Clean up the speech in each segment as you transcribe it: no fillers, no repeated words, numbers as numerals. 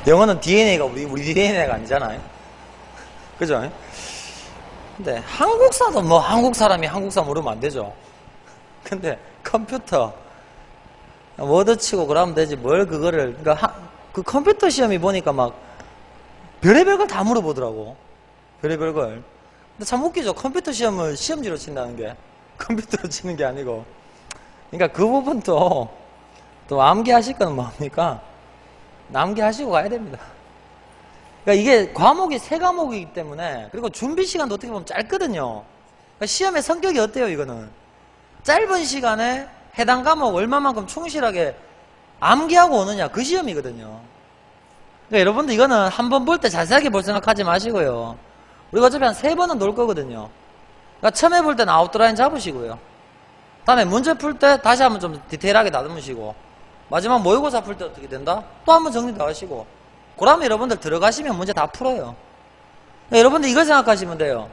영어는 DNA가 우리 DNA가 아니잖아요. 그죠? 근데 한국사도 뭐 한국 사람이 한국사 모르면 안 되죠. 근데 컴퓨터 워드 치고 그러면 되지 뭘 그거를. 그러니까 그 컴퓨터 시험이 보니까 막 별의별 걸 다 물어보더라고. 별의별 걸. 근데 참 웃기죠. 컴퓨터 시험을 시험지로 친다는 게 컴퓨터로 치는 게 아니고. 그러니까 그 부분도 또 암기하실 건 뭡니까? 암기하시고 가야 됩니다. 그러니까 이게 과목이 3과목이기 때문에, 그리고 준비 시간도 어떻게 보면 짧거든요. 그러니까 시험의 성격이 어때요, 이거는? 짧은 시간에 해당 과목 얼마만큼 충실하게 암기하고 오느냐, 그 시험이거든요. 그러니까 여러분들 이거는 한번 볼 때 자세하게 볼 생각하지 마시고요. 우리가 어차피 한 3번은 놀 거거든요. 그러니까 처음에 볼 때는 아웃라인 잡으시고요. 다음에 문제 풀 때 다시 한번 좀 디테일하게 다듬으시고, 마지막 모의고사 풀 때 어떻게 된다? 또 한번 정리 다 하시고, 그러면 여러분들 들어가시면 문제 다 풀어요. 그러니까 여러분들 이걸 생각하시면 돼요.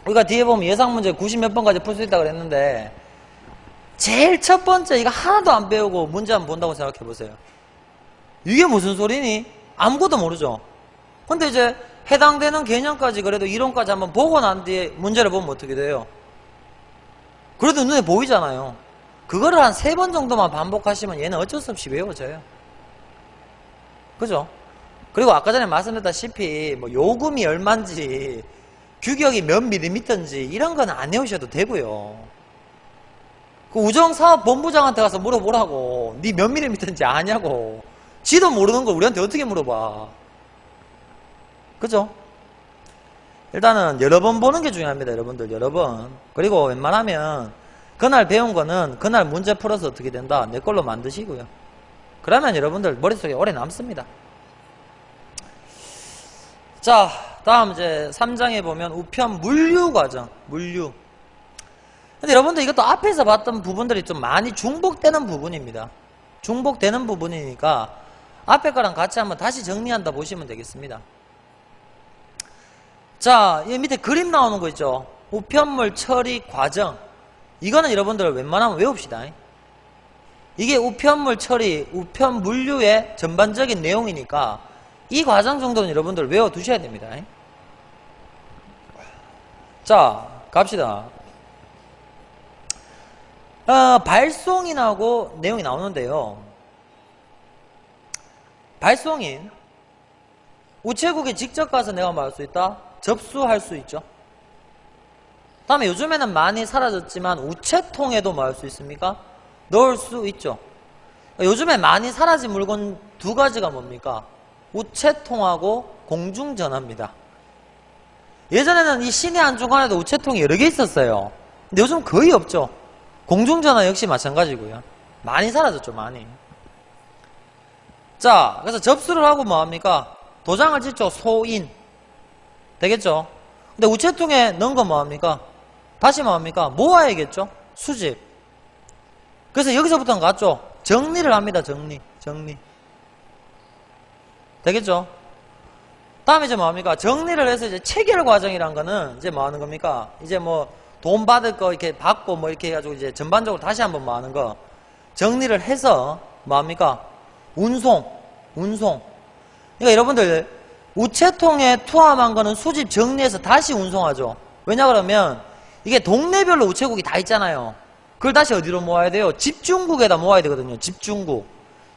우리가 뒤에 보면 예상 문제 90몇 번까지 풀 수 있다고 그랬는데, 제일 첫 번째 이거 하나도 안 배우고 문제 한번 본다고 생각해 보세요. 이게 무슨 소리니? 아무것도 모르죠. 근데 이제 해당되는 개념까지 그래도 이론까지 한번 보고 난 뒤에 문제를 보면 어떻게 돼요? 그래도 눈에 보이잖아요. 그거를 한 3번 정도만 반복하시면 얘는 어쩔 수 없이 외워져요. 그죠? 그리고 아까 전에 말씀드렸다시피 뭐 요금이 얼마인지 규격이 몇 밀리미터인지 이런 건 안 외우셔도 되고요. 그 우정사업본부장한테 가서 물어보라고. 니 몇 밀리미터인지 아냐고. 지도 모르는 걸 우리한테 어떻게 물어봐. 그죠? 일단은 여러 번 보는 게 중요합니다. 여러분들 여러 번. 그리고 웬만하면 그날 배운 거는 그날 문제 풀어서 어떻게 된다, 내 걸로 만드시고요. 그러면 여러분들 머릿속에 오래 남습니다. 자, 다음 이제 3장에 보면 우편 물류 과정, 물류. 근데 여러분들 이것도 앞에서 봤던 부분들이 좀 많이 중복되는 부분입니다. 중복되는 부분이니까 앞에 거랑 같이 한번 다시 정리한다 보시면 되겠습니다. 자, 이 밑에 그림 나오는 거 있죠? 우편물 처리 과정. 이거는 여러분들 웬만하면 외웁시다. 이게 우편물 처리, 우편 물류의 전반적인 내용이니까 이 과정 정도는 여러분들 외워두셔야 됩니다. 자, 갑시다. 발송인하고 내용이 나오는데요. 발송인, 우체국에 직접 가서 내가 뭐 할 수 있다? 접수할 수 있죠. 다음에 요즘에는 많이 사라졌지만 우체통에도 뭐 할 수 있습니까? 넣을 수 있죠. 요즘에 많이 사라진 물건 2가지가 뭡니까? 우체통하고 공중전화입니다. 예전에는 이 시내 한중간에도 우체통이 여러 개 있었어요. 근데 요즘 거의 없죠. 공중전화 역시 마찬가지고요. 많이 사라졌죠, 많이. 자, 그래서 접수를 하고 뭐합니까? 도장을 찍죠. 소인. 되겠죠? 근데 우체통에 넣은 건 뭐합니까? 다시 뭐합니까? 모아야겠죠? 수집. 그래서 여기서부터는 갔죠? 정리를 합니다. 정리. 되겠죠? 다음에 이제 뭐합니까? 정리를 해서 이제 체결 과정이란 거는 이제 뭐 하는 겁니까? 이제 뭐 돈 받을 거 이렇게 받고 뭐 이렇게 해가지고 이제 전반적으로 다시 한번 뭐 하는 거. 정리를 해서 뭐합니까? 운송. 그러니까 여러분들 우체통에 투함한 거는 수집 정리해서 다시 운송하죠. 왜냐 그러면 이게 동네별로 우체국이 다 있잖아요. 그걸 다시 어디로 모아야 돼요? 집중국에다 모아야 되거든요. 집중국.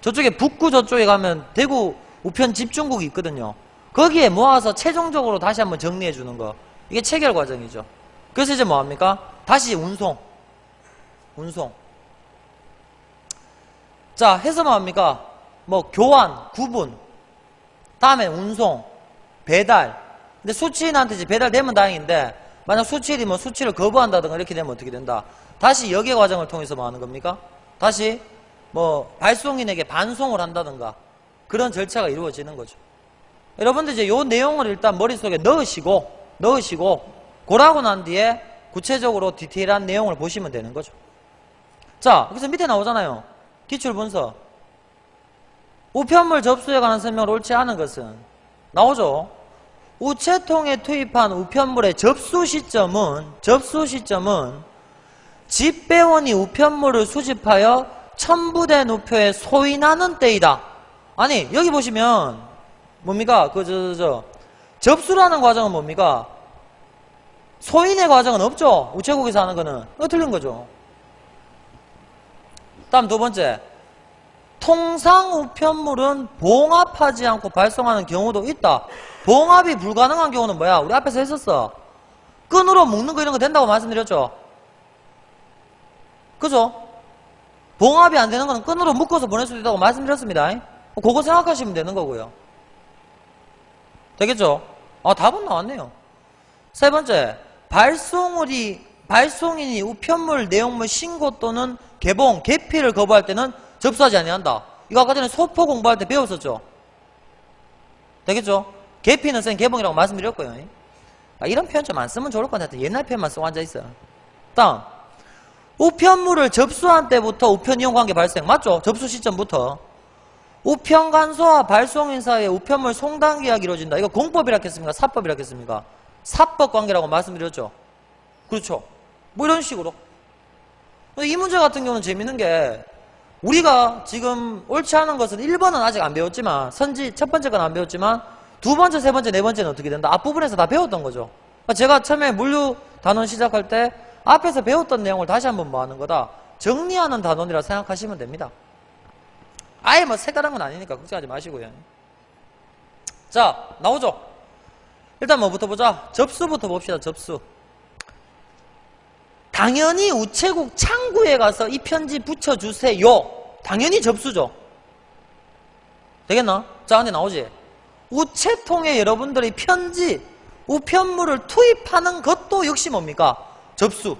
저쪽에 북구 저쪽에 가면 대구 우편 집중국이 있거든요. 거기에 모아서 최종적으로 다시 한번 정리해 주는 거. 이게 체결 과정이죠. 그래서 이제 뭐합니까? 다시 운송. 자, 해서 뭐합니까? 뭐 교환, 구분. 다음에 운송, 배달. 근데 수취인한테 이제 배달되면 다행인데, 만약 수취인이 뭐 수취를 거부한다든가 이렇게 되면 어떻게 된다? 다시 역의 과정을 통해서 뭐 하는 겁니까? 다시 뭐 발송인에게 반송을 한다든가 그런 절차가 이루어지는 거죠. 여러분들 이제 요 내용을 일단 머릿속에 넣으시고 그러고 난 뒤에 구체적으로 디테일한 내용을 보시면 되는 거죠. 자, 그래서 밑에 나오잖아요. 기출문서. 우편물 접수에 관한 설명을 옳지 않은 것은 나오죠. 우체통에 투입한 우편물의 접수 시점은 집배원이 우편물을 수집하여 첨부된 우표에 소인하는 때이다. 아니, 여기 보시면, 뭡니까? 접수라는 과정은 뭡니까? 소인의 과정은 없죠? 우체국에서 하는 거는. 이거 틀린 거죠. 다음 두 번째. 통상 우편물은 봉합하지 않고 발송하는 경우도 있다. 봉합이 불가능한 경우는 뭐야? 우리 앞에서 했었어. 끈으로 묶는 거 이런 거 된다고 말씀드렸죠? 그죠? 봉합이 안 되는 거는 끈으로 묶어서 보낼 수도 있다고 말씀드렸습니다. 그거 생각하시면 되는 거고요. 되겠죠? 아, 답은 나왔네요. 세 번째, 발송인이 우편물 내용물 신고 또는 개봉, 개피를 거부할 때는 접수하지 아니한다. 이거 아까 전에 소포 공부할 때 배웠었죠? 되겠죠? 개피는 쌤 개봉이라고 말씀드렸고요. 아, 이런 표현 좀 안 쓰면 좋을 것 같아. 옛날 표현만 쓰고 앉아있어. 다음, 우편물을 접수한 때부터 우편 이용 관계 발생. 맞죠? 접수 시점부터. 우편간소와 발송인 사이에 우편물 송달 계약이 이루어진다. 이거 공법이라 했습니까? 사법이라 했습니까? 사법 관계라고 말씀드렸죠? 그렇죠? 뭐 이런 식으로. 이 문제 같은 경우는 재밌는 게, 우리가 지금 옳지 않은 것은 1번은 아직 안 배웠지만, 첫 번째 건 안 배웠지만, 두 번째, 세 번째, 네 번째는 어떻게 된다? 앞부분에서 다 배웠던 거죠. 제가 처음에 물류 단원 시작할 때, 앞에서 배웠던 내용을 다시 한번 뭐 하는 거다? 정리하는 단원이라 생각하시면 됩니다. 아예 뭐 색다른 건 아니니까 걱정하지 마시고요. 자, 나오죠? 일단 뭐부터 보자. 접수부터 봅시다. 접수. 당연히 우체국 창구에 가서 이 편지 붙여주세요. 당연히 접수죠. 되겠나? 자, 근데 나오지? 우체통에 여러분들이 편지, 우편물을 투입하는 것도 역시 뭡니까? 접수.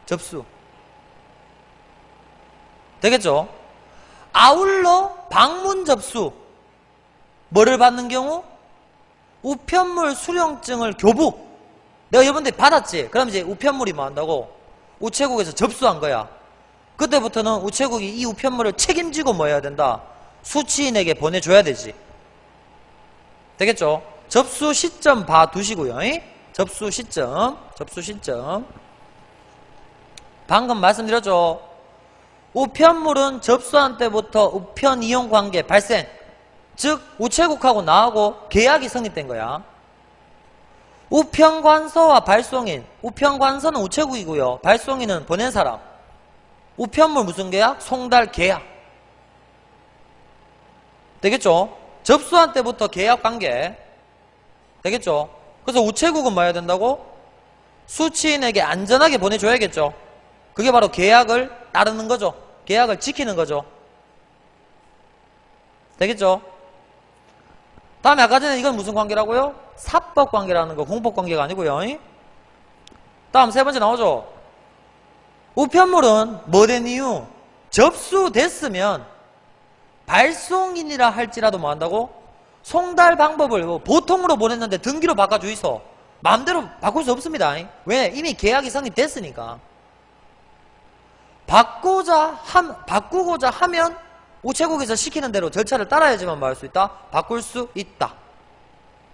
접수. 되겠죠? 아울러 방문 접수. 뭐를 받는 경우? 우편물 수령증을 교부. 내가 여러분들이 받았지? 그럼 이제 우편물이 뭐 한다고? 우체국에서 접수한 거야. 그때부터는 우체국이 이 우편물을 책임지고 뭐 해야 된다? 수취인에게 보내줘야 되지. 되겠죠? 접수 시점 봐두시고요. 접수 시점. 방금 말씀드렸죠? 우편물은 접수한 때부터 우편 이용 관계 발생. 즉 우체국하고 나하고 계약이 성립된 거야. 우편관서와 발송인. 우편관서는 우체국이고요. 발송인은 보낸 사람. 우편물 무슨 계약? 송달 계약. 되겠죠? 접수한 때부터 계약 관계. 되겠죠? 그래서 우체국은 뭐 해야 된다고? 수취인에게 안전하게 보내줘야겠죠? 그게 바로 계약을 따르는 거죠. 계약을 지키는 거죠. 되겠죠? 다음에 아까 전에 이건 무슨 관계라고요? 사법 관계라는 거, 공법 관계가 아니고요. 다음 세 번째 나오죠? 우편물은 뭐 된 이유? 접수됐으면 발송인이라 할지라도 뭐 한다고? 송달 방법을 보통으로 보냈는데 등기로 바꿔주이소. 마음대로 바꿀 수 없습니다. 왜? 이미 계약이 성립됐으니까. 바꾸고자 하면 우체국에서 시키는 대로 절차를 따라야지만 뭐 할 수 있다? 바꿀 수 있다.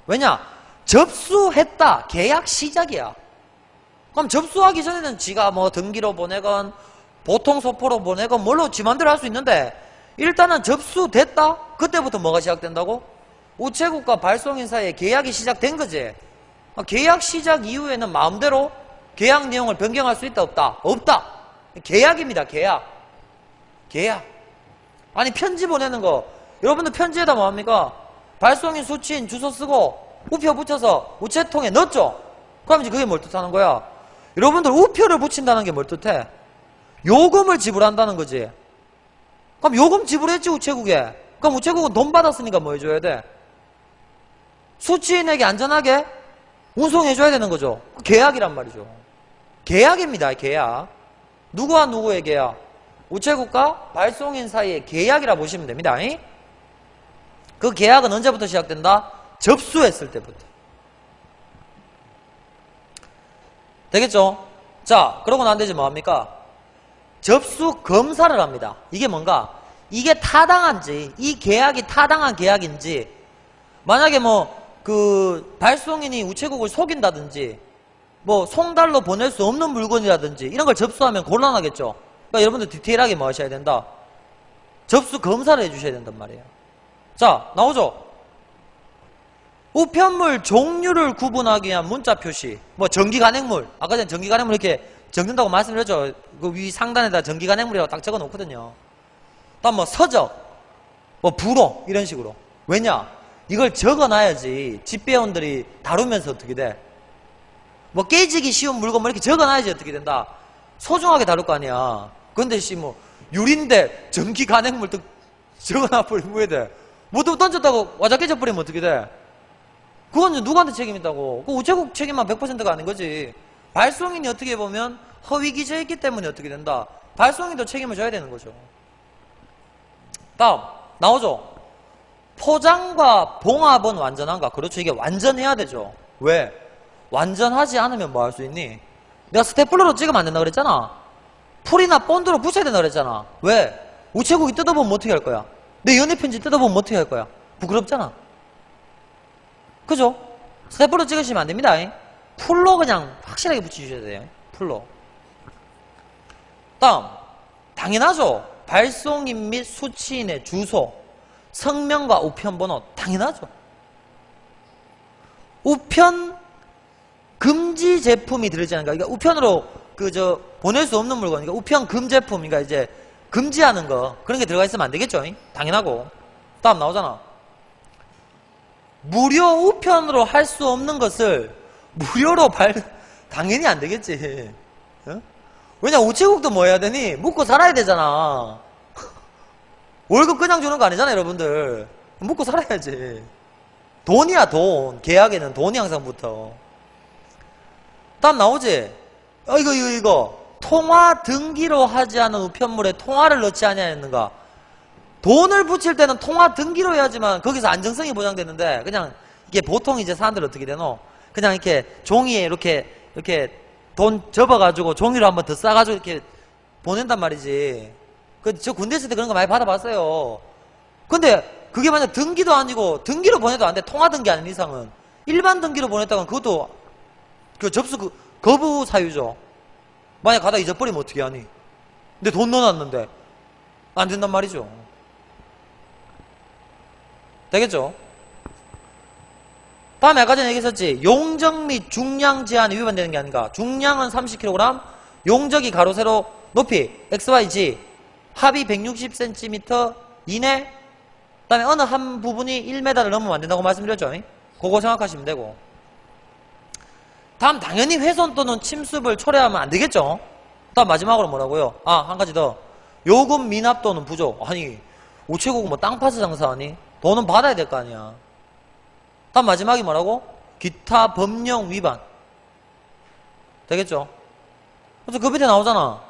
왜냐? 접수했다. 계약 시작이야. 그럼 접수하기 전에는 지가 뭐 등기로 보내건 보통 소포로 보내건 뭘로 지 맘대로 할 수 있는데 일단은 접수됐다? 그때부터 뭐가 시작된다고? 우체국과 발송인 사이에 계약이 시작된 거지. 계약 시작 이후에는 마음대로 계약 내용을 변경할 수 있다 없다? 없다. 계약입니다. 계약. 아니 편지 보내는 거 여러분들 편지에다 뭐합니까? 발송인 수취인 주소 쓰고 우표 붙여서 우체통에 넣었죠? 그럼 이제 그게 뭘 뜻하는 거야? 여러분들 우표를 붙인다는 게 뭘 뜻해? 요금을 지불한다는 거지. 그럼 요금 지불했지 우체국에. 그럼 우체국은 돈 받았으니까 뭐 해줘야 돼? 수취인에게 안전하게 운송해줘야 되는 거죠. 계약이란 말이죠. 계약입니다. 계약. 누구와 누구의 계약? 우체국과 발송인 사이의 계약이라 보시면 됩니다. 그 계약은 언제부터 시작된다? 접수했을 때부터. 되겠죠? 자, 그러고 난 뒤에 뭐합니까? 접수 검사를 합니다. 이게 뭔가? 이게 타당한지, 이 계약이 타당한 계약인지, 만약에 발송인이 우체국을 속인다든지, 송달로 보낼 수 없는 물건이라든지, 이런 걸 접수하면 곤란하겠죠? 그러니까 여러분들 디테일하게 뭐 하셔야 된다? 접수 검사를 해주셔야 된단 말이에요. 자, 나오죠? 우편물 종류를 구분하기 위한 문자 표시. 뭐 전기 간행물. 아까 전에 전기 간행물 이렇게 적는다고 말씀드렸죠. 그 위 상단에다 전기 간행물이라고 딱 적어 놓거든요. 다음 뭐 서적, 뭐 불호 이런 식으로. 왜냐? 이걸 적어 놔야지 집배원들이 다루면서 어떻게 돼? 뭐 깨지기 쉬운 물건 뭐 이렇게 적어 놔야지 어떻게 된다? 소중하게 다룰 거 아니야. 근데 뭐 유리인데 전기 간행물 또 적어 놔 버리면 뭐 해야 돼? 뭐 던졌다고 와자 깨져 버리면 어떻게 돼? 그건 누구한테 책임있다고? 그 우체국 책임만 100%가 아닌 거지. 발송인이 어떻게 보면 허위 기재했기 때문에 어떻게 된다? 발송인도 책임을 져야 되는 거죠. 다음 나오죠? 포장과 봉합은 완전한가? 그렇죠. 이게 완전해야 되죠. 왜? 완전하지 않으면 뭐 할 수 있니? 내가 스테플러로 찍으면 안 된다 그랬잖아. 풀이나 본드로 붙여야 된다 그랬잖아. 왜? 우체국이 뜯어보면 어떻게 할 거야? 내 연애편지 뜯어보면 어떻게 할 거야? 부끄럽잖아. 그죠? 스테플러 찍으시면 안 됩니다. 풀로 그냥 확실하게 붙여주셔야 돼요. 풀로. 다음 당연하죠. 발송인 및 수취인의 주소, 성명과 우편번호 당연하죠. 우편 금지 제품이 들어있지 않은가? 그러니까 우편으로 보낼 수 없는 물건, 그러니까 우편 금제품, 그러니까 이제 금지하는 거 그런 게 들어가 있으면 안 되겠죠? 당연하고. 다음 나오잖아. 무료 우편으로 할 수 없는 것을 무료로 당연히 안 되겠지. 어? 왜냐 우체국도 뭐 해야 되니? 묵고 살아야 되잖아. 월급 그냥 주는 거 아니잖아 여러분들. 묵고 살아야지. 돈이야 돈. 계약에는 돈이 항상 붙어. 다음 나오지? 이거 통화 등기로 하지 않은 우편물에 통화를 넣지 아니하였는가? 돈을 붙일 때는 통화 등기로 해야지만 거기서 안정성이 보장되는데, 그냥 이게 보통 이제 사람들 어떻게 되노? 그냥 이렇게 종이에 이렇게 돈 접어가지고 종이로 한번 더 싸가지고 이렇게 보낸단 말이지. 저 군대 있을 때 그런 거 많이 받아봤어요. 근데 그게 만약 등기도 아니고 등기로 보내도 안 돼. 통화 등기 아닌 이상은. 일반 등기로 보냈다간 그것도 접수 거부 사유죠. 만약 가다 잊어버리면 어떻게 하니? 근데 돈 넣어놨는데 안 된단 말이죠. 되겠죠? 다음에 아까 전에 얘기했었지. 용적 및 중량 제한이 위반되는 게 아닌가. 중량은 30kg, 용적이 가로 세로 높이 XYG, 합이 160cm 이내. 그 다음에 어느 한 부분이 1m를 넘으면 안 된다고 말씀드렸죠. 그거 생각하시면 되고. 다음 당연히 훼손 또는 침습을 초래하면 안 되겠죠. 다음 마지막으로 뭐라고요? 한 가지 더. 요금 미납 또는 부족. 아니 우체국 뭐 땅 파서 장사하니? 돈은 받아야 될 거 아니야. 다음 마지막이 뭐라고? 기타 법령 위반. 되겠죠? 그래서 그 밑에 나오잖아.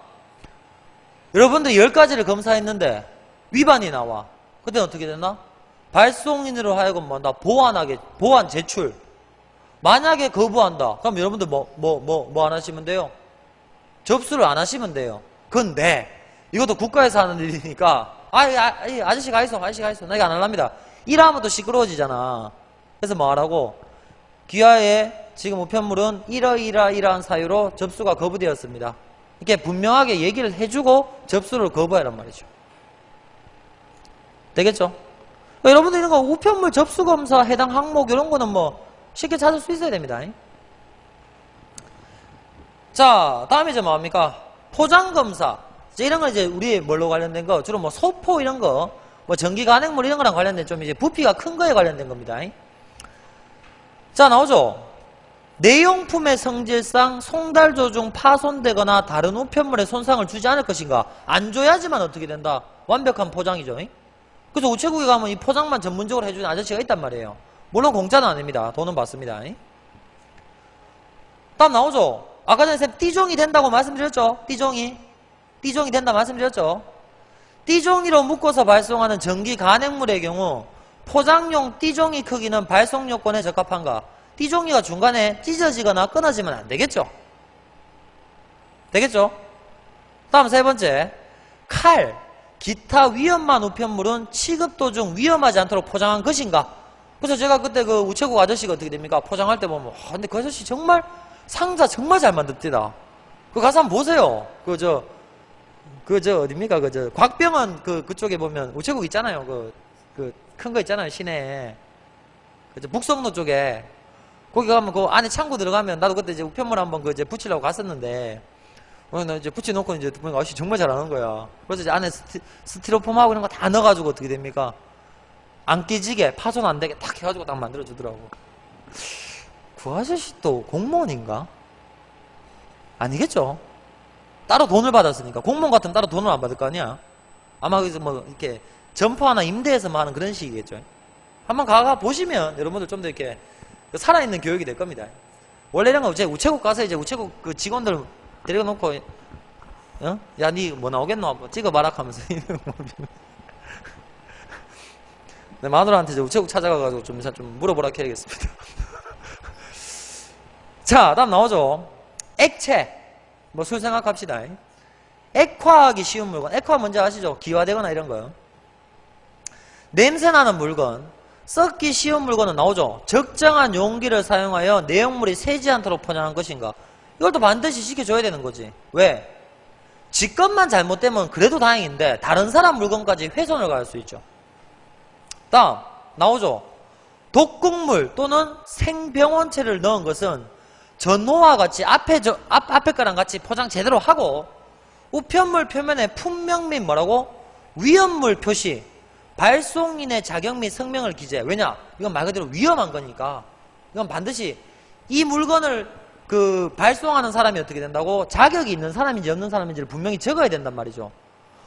여러분들 10가지를 검사했는데 위반이 나와. 그때는 어떻게 됐나? 발송인으로 하여금 뭐다 보완 제출. 만약에 거부한다. 그럼 여러분들 뭐 안 하시면 돼요? 접수를 안 하시면 돼요. 근데 이것도 국가에서 하는 일이니까 아저씨가 있어. 나 이거 안 할랍니다. 일하면 또 시끄러워지잖아. 그래서 뭐 하라고? 귀하에 지금 우편물은 이러이러한 사유로 접수가 거부되었습니다. 이렇게 분명하게 얘기를 해주고 접수를 거부하란 말이죠. 되겠죠? 여러분들 이런 거 우편물 접수검사 해당 항목 이런 거는 뭐 쉽게 찾을 수 있어야 됩니다. 자, 다음에 이제 뭐합니까? 포장검사. 이런 건 이제 우리 뭘로 관련된 거? 주로 뭐 소포 이런 거, 뭐 전기 간행물 이런 거랑 관련된 좀 이제 부피가 큰 거에 관련된 겁니다. 자, 나오죠? 내용품의 성질상 송달조 중 파손되거나 다른 우편물에 손상을 주지 않을 것인가? 안 줘야지만 어떻게 된다? 완벽한 포장이죠. 그래서 우체국에 가면 이 포장만 전문적으로 해주는 아저씨가 있단 말이에요. 물론 공짜는 아닙니다. 돈은 받습니다. 다음 나오죠? 아까 전에 쌤 띠종이 된다고 말씀드렸죠? 띠종이 된다 말씀드렸죠? 띠종이로 묶어서 발송하는 전기 간행물의 경우 포장용 띠종이 크기는 발송 요건에 적합한가? 띠종이가 중간에 찢어지거나 끊어지면 안 되겠죠? 되겠죠? 다음 세 번째, 칼, 기타 위험한 우편물은 취급 도중 위험하지 않도록 포장한 것인가? 그래서 제가 그때 그 우체국 아저씨가 어떻게 됩니까? 포장할 때 보면 근데 그 아저씨 정말 상자 정말 잘 만듭니다. 그 가서 한번 보세요. 어딥니까? 곽병원 그쪽에 보면 우체국 있잖아요. 큰 거 있잖아요. 시내에. 북성로 쪽에. 거기 가면 그 안에 창고 들어가면 나도 그때 이제 우편물 한번 붙이려고 갔었는데 나 이제 붙여놓고 이제 보니까 아저씨 정말 잘하는 거야. 그래서 이제 안에 스티로폼하고 이런 거 다 넣어가지고 어떻게 됩니까? 안 깨지게 파손 안 되게 딱 해가지고 딱 만들어주더라고. 그 아저씨 또 공무원인가? 아니겠죠? 따로 돈을 받았으니까. 공무원 같으면 따로 돈을 안 받을 거 아니야? 아마 그래서 뭐 이렇게 점포 하나 임대해서 뭐 하는 그런 식이겠죠. 한번 가가 보시면 여러분들 좀 더 이렇게 살아있는 교육이 될 겁니다. 원래 이런 거 우체국 가서 이제 우체국 그 직원들 데리고 놓고 어? 야, 니 뭐 나오겠노? 한번 찍어봐라 하면서 내 마누라한테 이제 우체국 찾아가가지고 좀 물어보라 해야겠습니다. 자, 다음 나오죠. 액체. 뭐 술 생각합시다. 액화하기 쉬운 물건. 액화 뭔지 아시죠? 기화되거나 이런 거요. 냄새나는 물건. 썩기 쉬운 물건은 나오죠. 적정한 용기를 사용하여 내용물이 새지 않도록 포장한 것인가. 이걸 또 반드시 지켜줘야 되는 거지. 왜? 지 것만 잘못되면 그래도 다행인데 다른 사람 물건까지 훼손을 가할 수 있죠. 다음 나오죠. 독극물 또는 생병원체를 넣은 것은 전호와 같이 앞에 거랑 같이 포장 제대로 하고 우편물 표면에 품명 및 뭐라고? 위험물 표시, 발송인의 자격 및 성명을 기재. 왜냐? 이건 말 그대로 위험한 거니까 이건 반드시 이 물건을 발송하는 사람이 어떻게 된다고? 자격이 있는 사람인지 없는 사람인지를 분명히 적어야 된단 말이죠.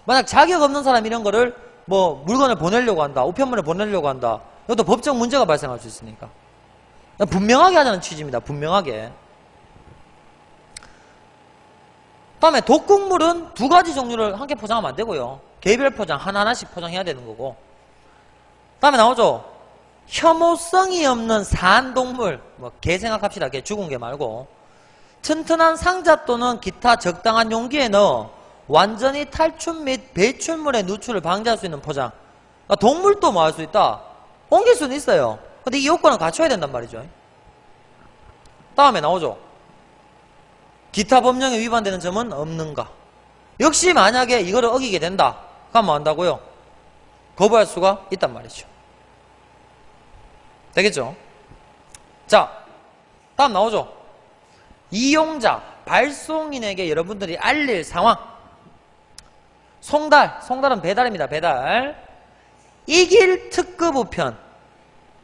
만약 자격 없는 사람 이런 거를 뭐 물건을 보내려고 한다, 우편물을 보내려고 한다, 이것도 법적 문제가 발생할 수 있으니까 분명하게 하자는 취지입니다. 분명하게. 다음에 독극물은 두 가지 종류를 함께 포장하면 안 되고요. 개별 포장 하나하나씩 포장해야 되는 거고. 다음에 나오죠. 혐오성이 없는 산동물, 뭐 개 생각합시다. 개 죽은 개 말고. 튼튼한 상자 또는 기타 적당한 용기에 넣어 완전히 탈출 및 배출물의 누출을 방지할 수 있는 포장. 그러니까 동물도 뭐 할 수 있다? 옮길 수는 있어요. 근데 이 요건을 갖춰야 된단 말이죠. 다음에 나오죠. 기타 법령에 위반되는 점은 없는가. 역시 만약에 이거를 어기게 된다. 그럼 뭐 한다고요? 거부할 수가 있단 말이죠. 되겠죠? 자, 다음 나오죠. 이용자, 발송인에게 여러분들이 알릴 상황. 송달은 배달입니다. 배달. 이길 특급 우편.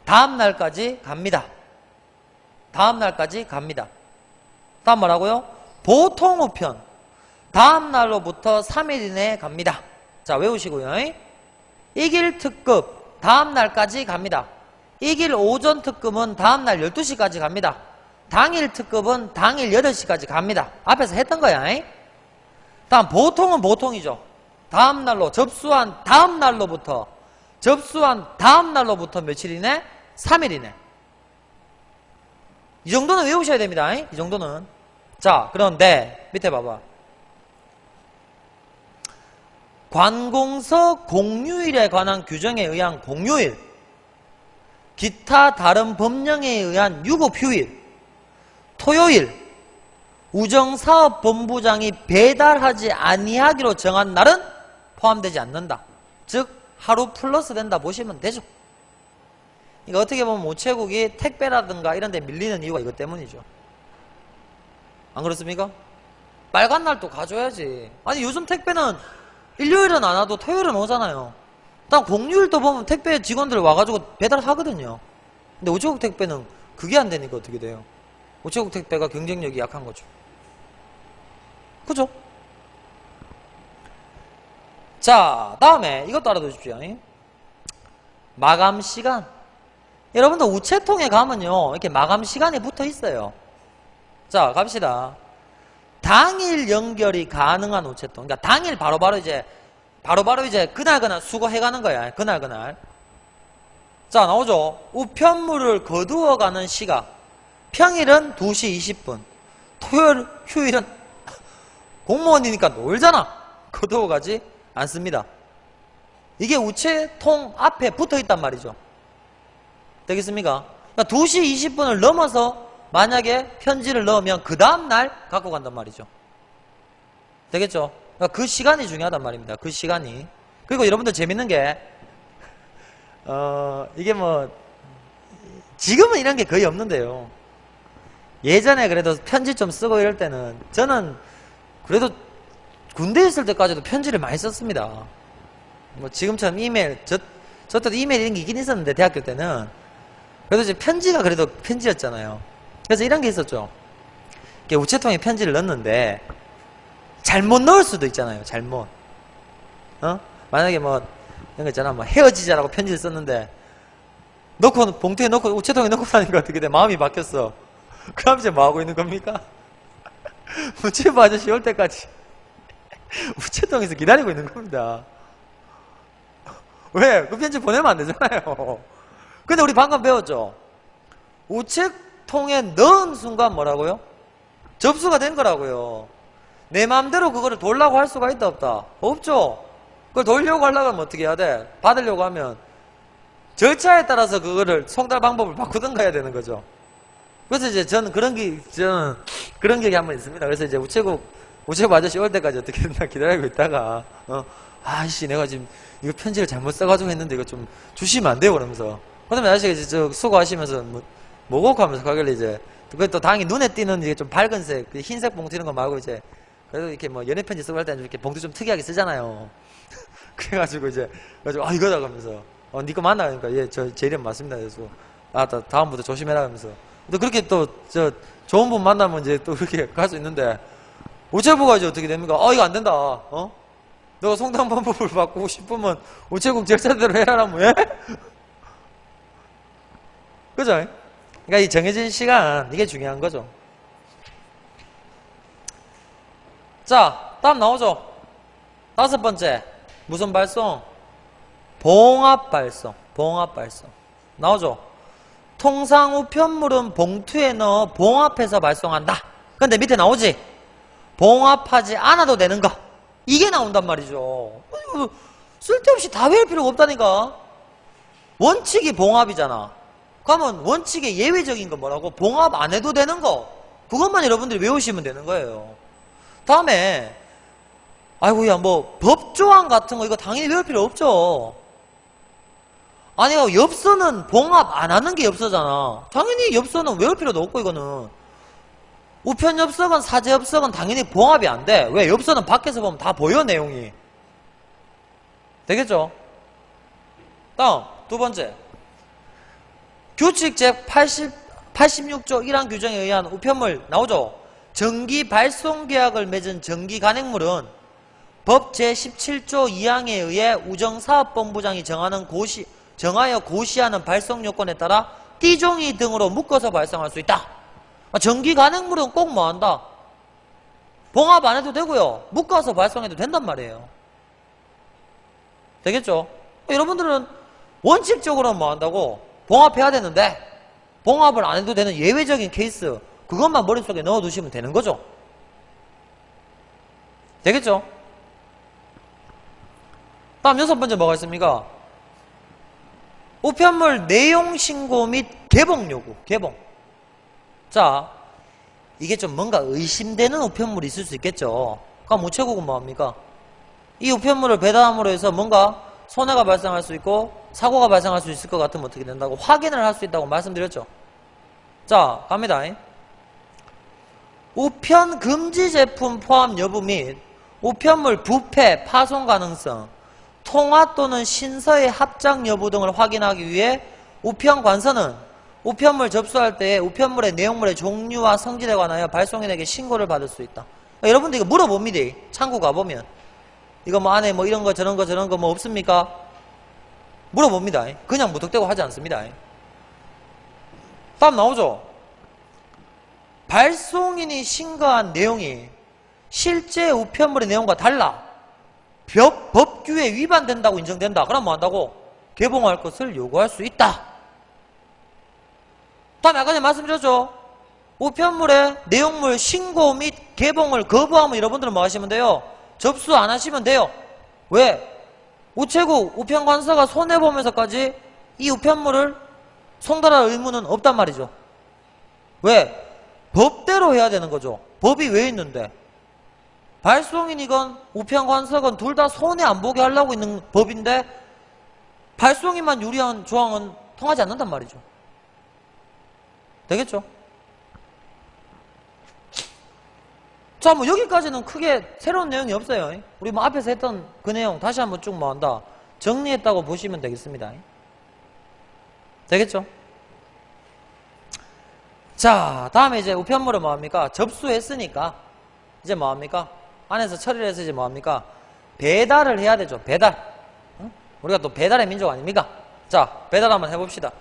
다음 날까지 갑니다. 다음 날까지 갑니다. 다음 뭐라고요? 보통 우편. 다음 날로부터 3일 이내에 갑니다. 자, 외우시고요. 이길 특급. 다음 날까지 갑니다. 이길 오전 특급은 다음 날 12시까지 갑니다. 당일 특급은 당일 8시까지 갑니다. 앞에서 했던 거야. 다음 보통은 보통이죠. 다음 날로 접수한 다음 날로부터 며칠 이내? 3일 이내. 이 정도는 외우셔야 됩니다. 이 정도는. 자, 그런데 밑에 봐봐. 관공서 공휴일에 관한 규정에 의한 공휴일, 기타 다른 법령에 의한 유급휴일, 토요일, 우정사업본부장이 배달하지 아니하기로 정한 날은 포함되지 않는다. 즉 하루 플러스 된다 보시면 되죠. 이거 어떻게 보면 우체국이 택배라든가 이런 데 밀리는 이유가 이것 때문이죠. 안 그렇습니까? 빨간 날도 가져야지. 아니 요즘 택배는 일요일은 안 와도 토요일은 오잖아요. 딱 공휴일도 보면 택배 직원들 와가지고 배달하거든요. 근데 우체국 택배는 그게 안 되니까 어떻게 돼요? 우체국 택배가 경쟁력이 약한 거죠. 그죠? 자, 다음에 이것도 알아두십시오. 마감 시간. 여러분들 우체통에 가면요 이렇게 마감 시간이 붙어 있어요. 자, 갑시다. 당일 연결이 가능한 우체통. 그러니까 당일 바로바로 이제 그날 수거해가는 거야. 그날. 자, 나오죠. 우편물을 거두어가는 시각. 평일은 2시 20분. 토요일, 휴일은 공무원이니까 놀잖아. 거두어가지 않습니다. 이게 우체통 앞에 붙어 있단 말이죠. 되겠습니까? 그러니까 2시 20분을 넘어서 만약에 편지를 넣으면 그 다음날 갖고 간단 말이죠. 되겠죠? 그러니까 그 시간이 중요하단 말입니다. 그 시간이. 그리고 여러분들 재밌는 게, 이게 뭐, 지금은 이런 게 거의 없는데요. 예전에 그래도 편지 좀 쓰고 이럴 때는, 저는 그래도 군대에 있을 때까지도 편지를 많이 썼습니다. 뭐 지금처럼 이메일, 저 때도 이메일 이런 게 있긴 있었는데, 대학교 때는. 그래도 이제 편지가 그래도 편지였잖아요. 그래서 이런 게 있었죠. 이렇게 우체통에 편지를 넣었는데, 잘못 넣을 수도 있잖아요, 잘못. 만약에 뭐, 이런 거 있잖아, 뭐 헤어지자라고 편지를 썼는데, 넣고, 봉투에 넣고, 우체통에 넣고 다니까 어떻게 돼? 마음이 바뀌었어. 그럼 이제 뭐 하고 있는 겁니까? 우체부 아저씨 올 때까지 우체통에서 기다리고 있는 겁니다. 왜? 그 편지 보내면 안 되잖아요. 근데 우리 방금 배웠죠? 우체통에 넣은 순간 뭐라고요? 접수가 된 거라고요. 내 마음대로 그거를 돌라고 할 수가 있다 없다? 없죠? 그걸 돌려고 하려고 하면 어떻게 해야 돼? 받으려고 하면 절차에 따라서 그거를 송달 방법을 바꾸든가 해야 되는 거죠. 그래서 이제 저는 그런 기억이 한 번 있습니다. 그래서 이제 우체부 아저씨 올 때까지 어떻게 됐나 기다리고 있다가, 아이씨, 내가 지금 이거 편지를 잘못 써가지고 했는데 이거 좀 주시면 안 돼요? 그러면서. 그 다음에 아저씨가 이제 수고하시면서 뭐고 하면서 가길래 이제, 또 당연히 눈에 띄는 이게 좀 밝은색, 흰색 봉투 이런 거 말고 이제, 그래도 이렇게 뭐 연애 편지 쓰고 할 때는 이렇게 봉투 좀 특이하게 쓰잖아요. 그래가지고 이제, 이거다 그러면서, 니 거 맞나? 그러니까, 예, 제 이름 맞습니다. 그래서, 다음부터 조심해라 하면서. 또 그렇게 또, 좋은 분 만나면 이제 또 그렇게 갈 수 있는데, 우체부가 이제 어떻게 됩니까? 이거 안 된다. 너가 송달 방법을 바꾸고 싶으면 우체국 절차대로 해라라면 왜? 그죠? 그러니까 이 정해진 시간, 이게 중요한 거죠. 자, 다음 나오죠? 5번째. 무슨 발송? 봉합 발송. 나오죠? 통상 우편물은 봉투에 넣어 봉합해서 발송한다. 근데 밑에 나오지? 봉합하지 않아도 되는 거. 이게 나온단 말이죠. 쓸데없이 다 외울 필요가 없다니까. 원칙이 봉합이잖아. 그러면 원칙의 예외적인 건 뭐라고? 봉합 안 해도 되는 거. 그것만 여러분들이 외우시면 되는 거예요. 다음에 아이고야 뭐 법조항 같은 거 이거 당연히 외울 필요 없죠. 아니 엽서는 봉합 안 하는 게 엽서잖아. 당연히 엽서는 외울 필요도 없고 이거는 우편엽서건 사제엽서건 당연히 봉합이 안 돼. 왜? 엽서는 밖에서 보면 다 보여 내용이. 되겠죠? 다음 2번째 규칙 제86조 1항 규정에 의한 우편물 나오죠? 정기 발송 계약을 맺은 정기 간행물은 법 제17조 2항에 의해 우정사업본부장이 정하여 고시하는 발송 요건에 따라 띠종이 등으로 묶어서 발송할 수 있다. 정기 간행물은 꼭 뭐한다? 봉합 안 해도 되고요. 묶어서 발송해도 된단 말이에요. 되겠죠? 여러분들은 원칙적으로는 뭐 한다고? 봉합해야 되는데 봉합을 안 해도 되는 예외적인 케이스 그것만 머릿속에 넣어두시면 되는 거죠. 되겠죠? 다음 6번째 뭐가 있습니까? 우편물 내용 신고 및 개봉 요구. 개봉. 자, 이게 좀 뭔가 의심되는 우편물이 있을 수 있겠죠. 그럼 우체국은 뭐합니까? 이 우편물을 배달함으로 해서 뭔가 손해가 발생할 수 있고 사고가 발생할 수 있을 것 같으면 어떻게 된다고? 확인을 할 수 있다고 말씀드렸죠. 자, 갑니다. 우편 금지 제품 포함 여부 및 우편물 부패, 파손 가능성, 통화 또는 신서의 합작 여부 등을 확인하기 위해 우편관서는 우편물 접수할 때 우편물의 내용물의 종류와 성질에 관하여 발송인에게 신고를 받을 수 있다. 여러분들 이거 물어봅니다. 창구 가보면 이거 뭐 안에 뭐 이런 거 저런 거 뭐 없습니까? 물어봅니다. 그냥 무턱대고 하지 않습니다. 다음 나오죠? 발송인이 신고한 내용이 실제 우편물의 내용과 달라 법규에 위반된다고 인정된다. 그럼 뭐 한다고? 개봉할 것을 요구할 수 있다. 다음에 아까 전에 말씀드렸죠? 우편물의 내용물 신고 및 개봉을 거부하면 여러분들은 뭐 하시면 돼요? 접수 안 하시면 돼요. 왜? 우체국 우편관서가 손해보면서까지 이 우편물을 송달할 의무는 없단 말이죠. 왜? 법대로 해야 되는 거죠. 법이 왜 있는데? 발송인이건 우편관석은 둘 다 손해 안 보게 하려고 있는 법인데 발송인만 유리한 조항은 통하지 않는단 말이죠. 되겠죠? 자, 뭐 여기까지는 크게 새로운 내용이 없어요. 우리 뭐 앞에서 했던 그 내용 다시 한번 쭉 뭐 한다 정리했다고 보시면 되겠습니다. 되겠죠? 자, 다음에 이제 우편물은 뭐합니까? 접수했으니까 이제 뭐합니까? 안에서 처리를 해서 이제 뭐합니까? 배달을 해야 되죠. 배달. 응? 우리가 또 배달의 민족 아닙니까? 자, 배달 한번 해봅시다.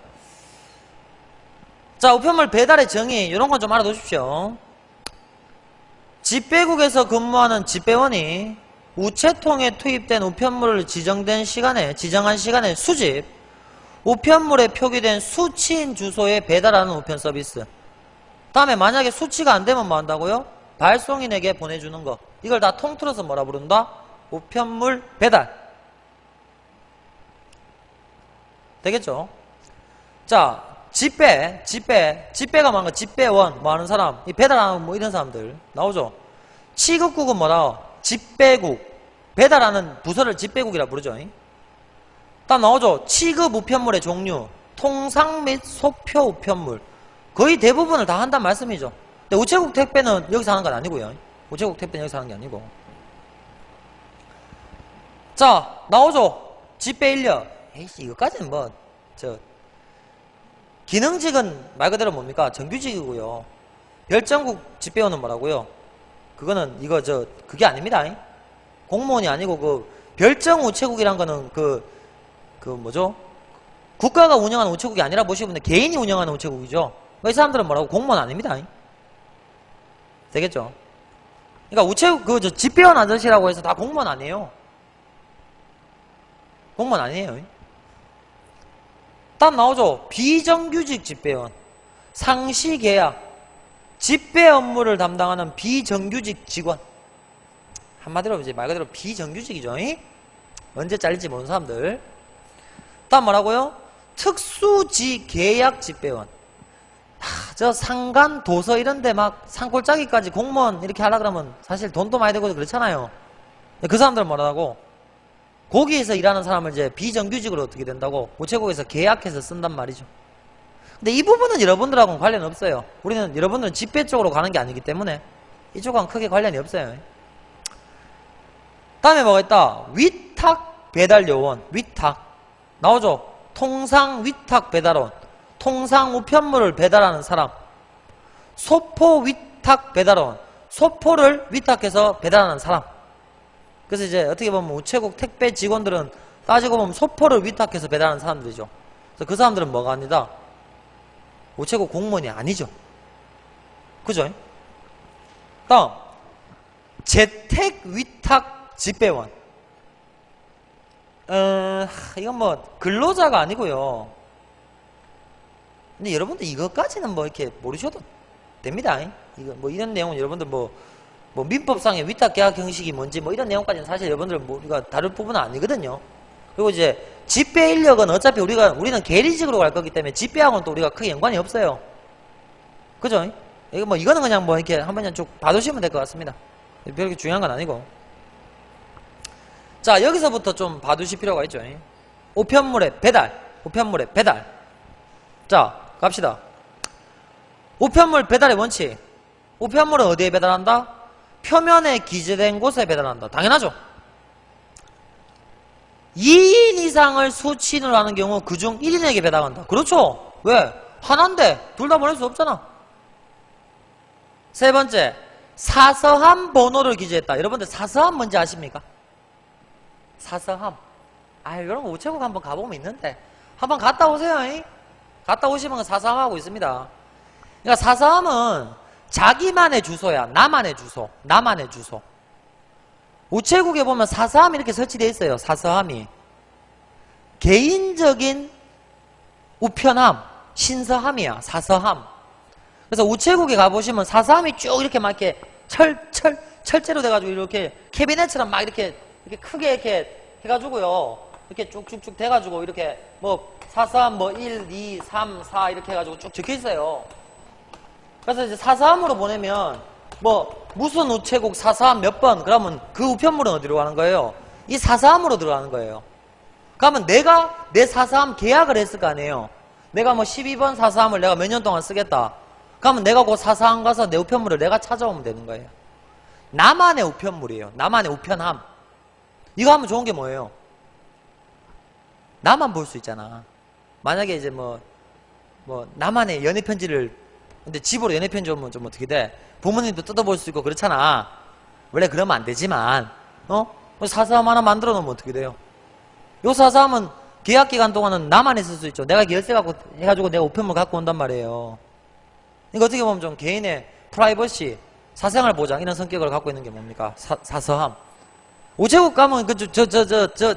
자, 우편물 배달의 정의 이런 건 좀 알아두십시오. 집배국에서 근무하는 집배원이 우체통에 투입된 우편물을 지정한 시간에 수집, 우편물에 표기된 수취인 주소에 배달하는 우편 서비스. 다음에 만약에 수치가 안 되면 뭐 한다고요? 발송인에게 보내주는 거. 이걸 다 통틀어서 뭐라 부른다? 우편물 배달. 되겠죠? 자, 집배가 뭐하는 거? 집배원, 뭐 하는 사람, 이 배달하는 뭐 이런 사람들 나오죠? 취급국은 뭐라? 집배국. 배달하는 부서를 집배국이라 부르죠? 딱 나오죠? 취급 우편물의 종류, 통상 및 소표 우편물. 거의 대부분을 다 한단 말씀이죠. 근데 우체국 택배는 여기서 하는 건 아니고요. 우체국 택배는 여기서 하는 게 아니고. 자, 나오죠? 집배 인력. 에이씨, 이거까지는 뭐, 기능직은 말 그대로 뭡니까? 정규직이고요. 별정국 집배원은 뭐라고요? 그거는, 그게 아닙니다. 공무원이 아니고, 별정 우체국이란 거는 뭐죠? 국가가 운영하는 우체국이 아니라 보시면 개인이 운영하는 우체국이죠. 이 사람들은 뭐라고? 공무원 아닙니다. 되겠죠? 그러니까 우체국, 집배원 아저씨라고 해서 다 공무원 아니에요. 공무원 아니에요. 딱 나오죠? 비정규직 집배원. 상시계약. 집배 업무를 담당하는 비정규직 직원. 한마디로 이제 말 그대로 비정규직이죠. 언제 잘릴지 모르는 사람들. 다음 뭐라고요? 특수지 계약 집배원. 저 상간, 도서 이런데 막 산골짜기까지 공무원 이렇게 하려 그러면 사실 돈도 많이 들고 그렇잖아요. 그 사람들은 뭐라고? 거기에서 일하는 사람을 이제 비정규직으로 어떻게 된다고? 우체국에서 계약해서 쓴단 말이죠. 근데 이 부분은 여러분들하고는 관련 없어요. 여러분들은 집배 쪽으로 가는 게 아니기 때문에 이쪽하고는 크게 관련이 없어요. 다음에 뭐가 있다? 위탁 배달 요원. 위탁 나오죠? 통상 위탁 배달원. 통상 우편물을 배달하는 사람. 소포 위탁 배달원. 소포를 위탁해서 배달하는 사람. 그래서 이제 어떻게 보면 우체국 택배 직원들은 따지고 보면 소포를 위탁해서 배달하는 사람들이죠. 그래서 그 사람들은 뭐가 아니다? 우체국 공무원이 아니죠. 그죠? 다음 재택 위탁 집배원. 이건 뭐 근로자가 아니고요. 근데 여러분들 이것까지는 뭐 이렇게 모르셔도 됩니다. 이거 뭐 이런 내용은 여러분들 뭐 민법상의 위탁 계약 형식이 뭔지 뭐 이런 내용까지는 사실 여러분들 우리가 다룰 부분은 아니거든요. 그리고 이제 집배 인력은 어차피 우리는 계리직으로 갈 거기 때문에 집배하고는 또 우리가 크게 연관이 없어요. 그죠? 이거는 그냥 뭐 이렇게 한번 쭉 봐두시면 될 것 같습니다. 별로 중요한 건 아니고. 자, 여기서부터 좀 봐두실 필요가 있죠. 우편물의 배달. 자, 갑시다. 우편물 배달의 원칙. 우편물은 어디에 배달한다? 표면에 기재된 곳에 배달한다. 당연하죠. 2인 이상을 수취인을 하는 경우 그중 1인에게 배달한다. 그렇죠. 왜? 하나인데 둘 다 보낼 수 없잖아. 세 번째, 사서함 번호를 기재했다. 여러분들 사서함 뭔지 아십니까? 사서함. 이런 거 우체국 한번 가보면 있는데 한번 갔다 오세요. 갔다 오시면 사서함하고 있습니다. 그러니까 사서함은 자기만의 주소야. 나만의 주소. 우체국에 보면 사서함이 이렇게 설치되어 있어요. 사서함이. 개인적인 우편함, 신서함이야. 사서함. 그래서 우체국에 가보시면 사서함이 쭉 이렇게 막 이렇게 철제로 돼가지고 이렇게 캐비넷처럼 막 이렇게 크게 이렇게 해가지고요. 이렇게 쭉쭉쭉 돼가지고 이렇게 뭐 사서함 뭐 1, 2, 3, 4 이렇게 해가지고 쭉 적혀 있어요. 그래서 이제 사서함으로 보내면 뭐 무슨 우체국 사사함 몇 번, 그러면 그 우편물은 어디로 가는 거예요? 이 사사함으로 들어가는 거예요. 그러면 내가 내 사사함 계약을 했을 거 아니에요. 내가 뭐 12번 사사함을 내가 몇 년 동안 쓰겠다. 그러면 내가 그 사사함 가서 내 우편물을 내가 찾아오면 되는 거예요. 나만의 우편물이에요. 나만의 우편함. 이거 하면 좋은 게 뭐예요? 나만 볼 수 있잖아. 만약에 이제 뭐 나만의 연애편지를, 근데 집으로 연애편지 오면 좀 어떻게 돼? 부모님도 뜯어볼 수 있고 그렇잖아. 원래 그러면 안 되지만, 사사함 하나 만들어 놓으면 어떻게 돼요? 요 사사함은 계약 기간 동안은 나만이 쓸 수 있죠. 내가 열쇠 갖고 해가지고 내가 우편물 갖고 온단 말이에요. 이거 어떻게 보면 좀 개인의 프라이버시, 사생활 보장 이런 성격을 갖고 있는 게 뭡니까? 사서함. 우체국 가면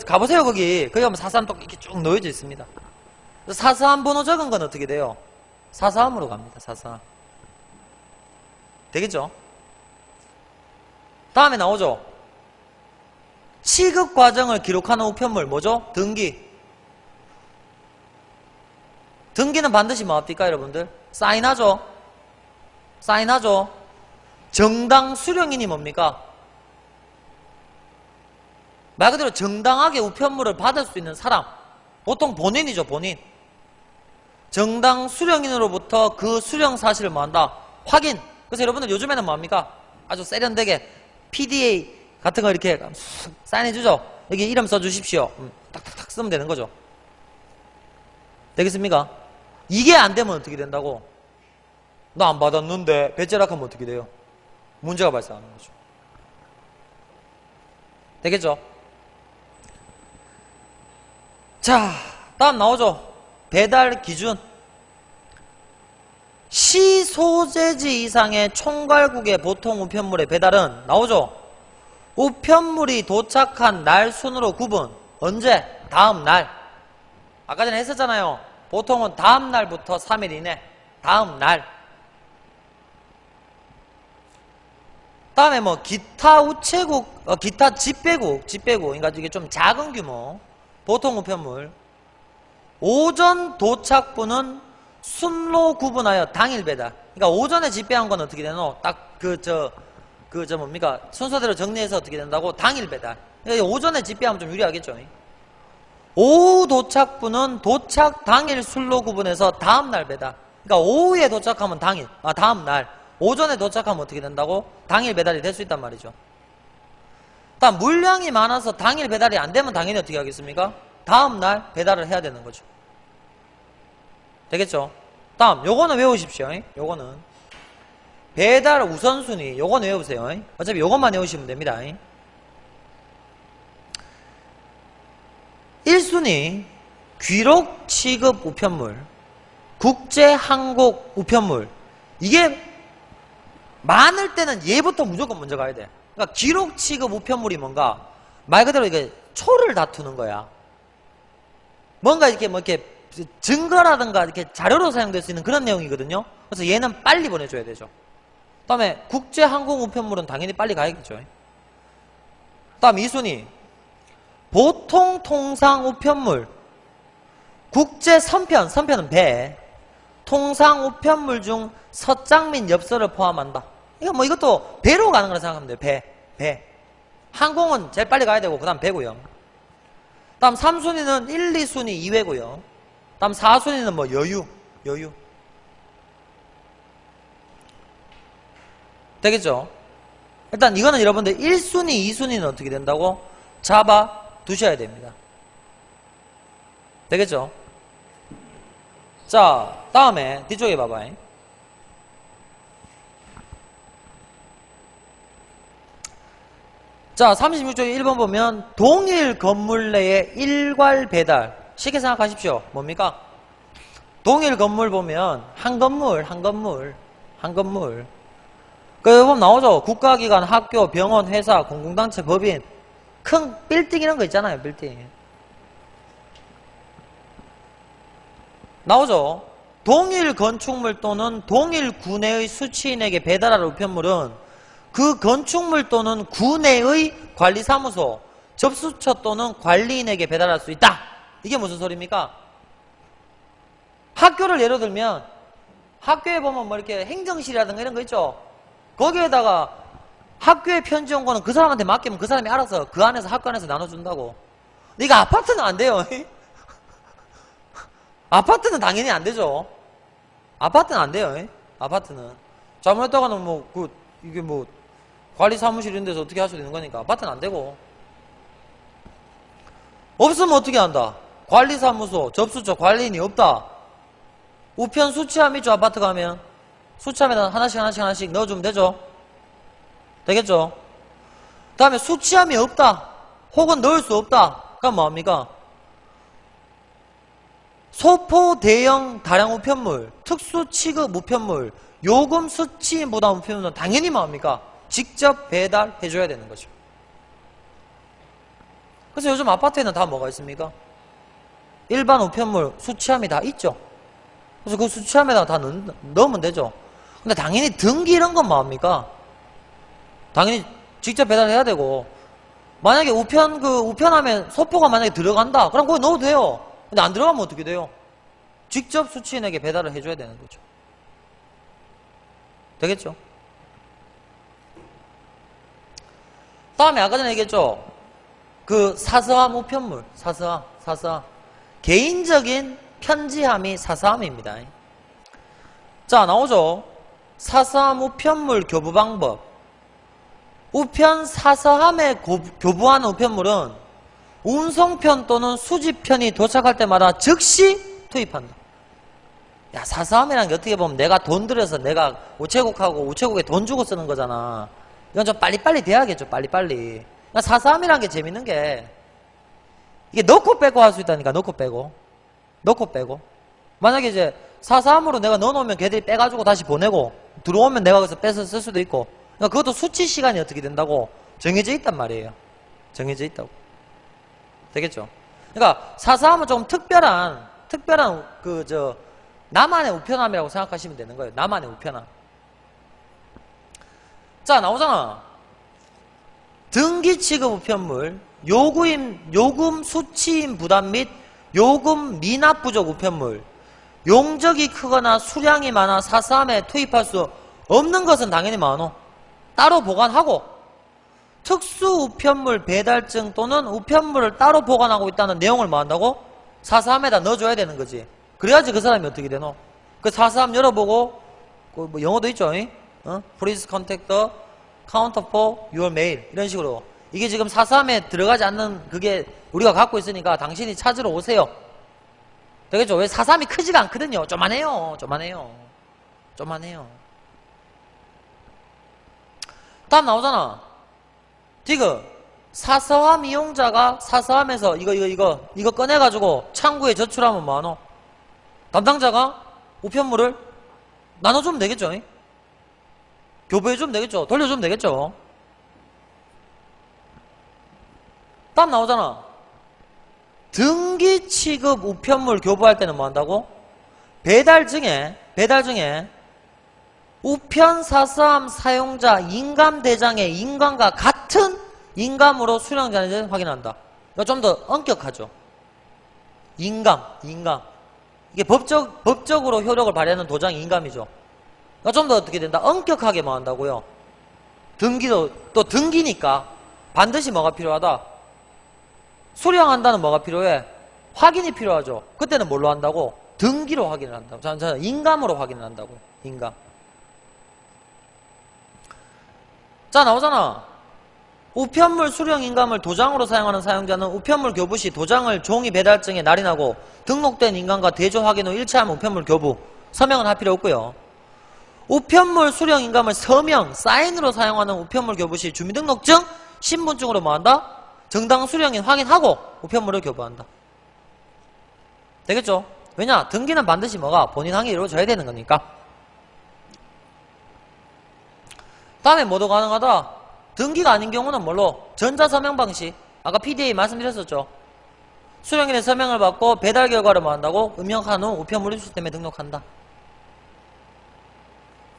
가보세요. 거기 가면 사서함 또 이렇게 쭉 놓여져 있습니다. 사서함 번호 적은 건 어떻게 돼요? 사서함으로 갑니다. 사서함. 되겠죠? 다음에 나오죠. 취급 과정을 기록하는 우편물 뭐죠? 등기. 등기는 반드시 뭐 합니까 여러분들? 사인하죠. 사인하죠. 정당 수령인이 뭡니까? 말 그대로 정당하게 우편물을 받을 수 있는 사람, 보통 본인이죠. 본인. 정당 수령인으로부터 그 수령 사실을 뭐한다? 확인. 그래서 여러분들 요즘에는 뭐합니까? 아주 세련되게 PDA 같은 거 이렇게 사인해주죠. 여기 이름 써주십시오. 딱딱딱 쓰면 되는 거죠. 되겠습니까? 이게 안 되면 어떻게 된다고? 나 안 받았는데 배째락하면 어떻게 돼요? 문제가 발생하는 거죠. 되겠죠? 자, 다음 나오죠. 배달 기준. 시 소재지 이상의 총괄국의 보통 우편물의 배달은 나오죠. 우편물이 도착한 날 순으로 구분. 언제? 다음 날. 아까 전에 했었잖아요. 보통은 다음 날부터 3일 이내. 다음 날. 다음에 뭐 기타 우체국, 기타 집배국, 그러니까 이게 좀 작은 규모 보통 우편물. 오전 도착분은 순로 구분하여 당일 배달. 그러니까 오전에 집배한 건 어떻게 되노? 딱 뭡니까? 순서대로 정리해서 어떻게 된다고? 당일 배달. 그러니까 오전에 집배하면 좀 유리하겠죠. 오후 도착분은 도착 당일 순로 구분해서 다음날 배달. 그러니까 오후에 도착하면 당일, 다음날. 오전에 도착하면 어떻게 된다고? 당일 배달이 될 수 있단 말이죠. 다음 물량이 많아서 당일 배달이 안 되면 당연히 어떻게 하겠습니까? 다음날 배달을 해야 되는 거죠. 되겠죠? 다음 요거는 외우십시오. 요거는 배달 우선순위. 요거는 외우세요. 어차피 요것만 외우시면 됩니다. 1순위 귀록 취급 우편물, 국제 항공 우편물. 이게 많을 때는 얘부터 무조건 먼저 가야 돼. 그러니까 기록 취급 우편물이 뭔가 말 그대로 이게 초를 다투는 거야. 뭔가 이렇게 증거라든가 이렇게 자료로 사용될 수 있는 그런 내용이거든요. 그래서 얘는 빨리 보내줘야 되죠. 다음에 국제 항공 우편물은 당연히 빨리 가야겠죠. 다음 2순위 보통 통상 우편물, 국제 선편은 배, 통상 우편물 중 서장 및 엽서를 포함한다. 이거 이것도 배로 가는 거라 생각하면 돼요. 배. 항공은 제일 빨리 가야 되고, 그 다음 배고요. 다음 3순위는 1, 2순위 이외고요. 다음 4순위는 뭐 여유. 되겠죠? 일단 이거는 여러분들 1순위, 2순위는 어떻게 된다고? 잡아 두셔야 됩니다. 되겠죠? 자, 다음에 뒤쪽에 봐봐요. 자, 36쪽에 1번 보면 동일 건물 내에 일괄 배달. 쉽게 생각하십시오. 뭡니까? 동일 건물 보면 한 건물. 그 보면 나오죠. 국가기관, 학교, 병원, 회사, 공공단체, 법인. 큰 빌딩 이런 거 있잖아요. 빌딩. 나오죠. 동일 건축물 또는 동일 구내의 수취인에게 배달할 우편물은 그 건축물 또는 구내의 관리사무소, 접수처 또는 관리인에게 배달할 수 있다. 이게 무슨 소리입니까? 학교를 예로 들면 학교에 보면 뭐 이렇게 행정실이라든가 이런 거 있죠. 거기에다가 학교에 편지 온 거는 그 사람한테 맡기면 그 사람이 알아서 그 안에서 학교 안에서 나눠준다고. 근데 이거 아파트는 안 돼요. 아파트는 당연히 안 되죠. 아파트는 안 돼요. 아파트는 잘못했다가는 뭐 이게 뭐 관리 사무실 이런 데서 어떻게 할 수도 있는 거니까 아파트는 안 되고. 없으면 어떻게 한다? 관리사무소 접수처 관리인이 없다. 우편 수치함 있죠. 아파트 가면 수치함에다 하나씩 넣어주면 되죠. 되겠죠? 그 다음에 수치함이 없다 혹은 넣을 수 없다. 그럼 뭐합니까? 소포 대형 다량 우편물, 특수 취급 우편물, 요금 수치 부담 우편물은 당연히 뭐합니까? 직접 배달해 줘야 되는 거죠. 그래서 요즘 아파트에는 다 뭐가 있습니까? 일반 우편물 수치함이 다 있죠. 그래서 그 수치함에다 다 넣으면 되죠. 근데 당연히 등기 이런 건 뭐합니까? 당연히 직접 배달해야 되고, 만약에 우편함에 소포가 만약에 들어간다 그럼 거기 넣어도 돼요. 근데 안 들어가면 어떻게 돼요? 직접 수취인에게 배달을 해줘야 되는 거죠. 되겠죠? 다음에 아까 전에 얘기했죠. 그 사서함 우편물, 사서함. 개인적인 편지함이 사서함입니다. 자, 나오죠. 사서함 우편물 교부 방법. 우편 사서함에 교부하는 우편물은 운송편 또는 수집편이 도착할 때마다 즉시 투입한다. 야, 사서함이라는 게 어떻게 보면 내가 돈 들여서 내가 우체국하고 우체국에 돈 주고 쓰는 거잖아. 이건 좀 빨리빨리 돼야겠죠. 빨리빨리. 사서함이라는 게 재밌는 게 이게 넣고 빼고 할 수 있다니까. 넣고 빼고. 만약에 이제 사서함으로 내가 넣어놓으면 걔들이 빼가지고 다시 보내고 들어오면 내가 거기서 빼서 쓸 수도 있고. 그러니까 그것도 수치 시간이 어떻게 된다고 정해져 있단 말이에요. 정해져 있다고. 되겠죠? 그러니까 사서함은 좀 특별한 나만의 우편함이라고 생각하시면 되는 거예요. 나만의 우편함. 자, 나오잖아. 등기 취급 우편물, 요금 수취인 부담 및 요금 미납 부족 우편물, 용적이 크거나 수량이 많아 사서함에 투입할 수 없는 것은 당연히 많어. 따로 보관하고, 특수 우편물 배달증 또는 우편물을 따로 보관하고 있다는 내용을 뭐 한다고? 사서함에다 넣어줘야 되는 거지. 그래야지 그 사람이 어떻게 되노? 그 사서함 열어보고, 뭐 영어도 있죠? Please contact the counter for your mail. 이런 식으로. 이게 지금 사서함에 들어가지 않는 그게 우리가 갖고 있으니까 당신이 찾으러 오세요. 되겠죠? 왜 사서함이 크지가 않거든요. 좀만해요. 다음 나오잖아. 지금 사서함 이용자가 사서함에서 이거 꺼내가지고 창구에 저출하면 뭐하노? 담당자가 우편물을 나눠주면 되겠죠? 교부해주면 되겠죠? 돌려주면 되겠죠? 다음 나오잖아. 등기 취급 우편물 교부할 때는 뭐 한다고? 배달증에 우편 사서함 사용자 인감 대장의 인감과 같은 인감으로 수령자인지 확인한다. 이거 좀 더 엄격하죠. 인감. 이게 법적으로 효력을 발휘하는 도장이 인감이죠. 그러니까 좀 더 어떻게 된다? 엄격하게 뭐 한다고요? 등기도, 또 등기니까 반드시 뭐가 필요하다? 수령한다는 뭐가 필요해? 확인이 필요하죠. 그때는 뭘로 한다고? 등기로 확인을 한다고. 자, 인감으로 확인을 한다고. 인감. 자, 나오잖아. 우편물 수령 인감을 도장으로 사용하는 사용자는 우편물 교부 시 도장을 종이 배달증에 날인하고 등록된 인감과 대조 확인 후 일치하면 우편물 교부. 서명은 할 필요 없고요. 우편물 수령 인감을 서명, 사인으로 사용하는 우편물 교부 시 주민등록증, 신분증으로 뭐한다? 정당 수령인 확인하고 우편물을 교부한다. 되겠죠? 왜냐? 등기는 반드시 뭐가? 본인 항의 이루어져야 되는 거니까. 다음에 뭐도 가능하다? 등기가 아닌 경우는 뭘로? 전자서명 방식. 아까 PDA 말씀드렸었죠. 수령인의 서명을 받고 배달 결과를 뭐 한다고? 입력한 후 우편물 시스템에 등록한다.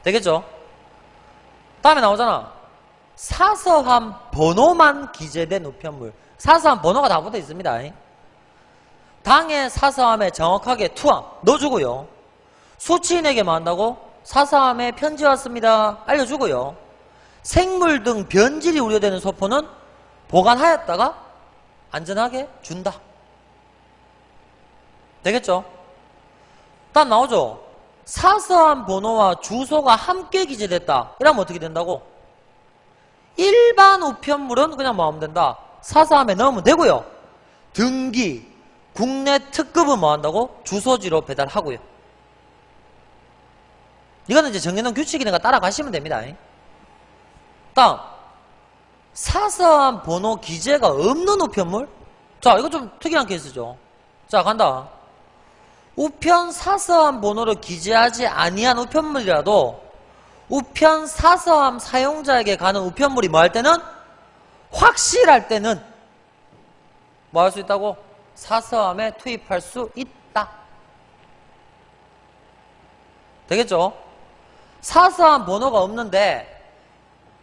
되겠죠? 다음에 나오잖아. 사서함 번호만 기재된 우편물. 사서함 번호가 다 붙어 있습니다. 당의 사서함에 정확하게 투함 넣어주고요. 수취인에게 뭐 한다고? 사서함에 편지 왔습니다. 알려주고요. 생물 등 변질이 우려되는 소포는 보관하였다가 안전하게 준다. 되겠죠? 다음 나오죠? 사서함 번호와 주소가 함께 기재됐다. 이러면 어떻게 된다고? 일반 우편물은 그냥 뭐 하면 된다? 사서함에 넣으면 되고요. 등기, 국내 특급은 뭐 한다고? 주소지로 배달하고요. 이거는 이제 정해놓은 규칙이니까 따라가시면 됩니다. 다음, 사서함 번호 기재가 없는 우편물? 자, 이거 좀 특이한 케이스죠. 자, 간다. 우편 사서함 번호를 기재하지 아니한 우편물이라도 우편 사서함 사용자에게 가는 우편물이 뭐 할 때는? 확실할 때는 뭐 할 수 있다고? 사서함에 투입할 수 있다. 되겠죠? 사서함 번호가 없는데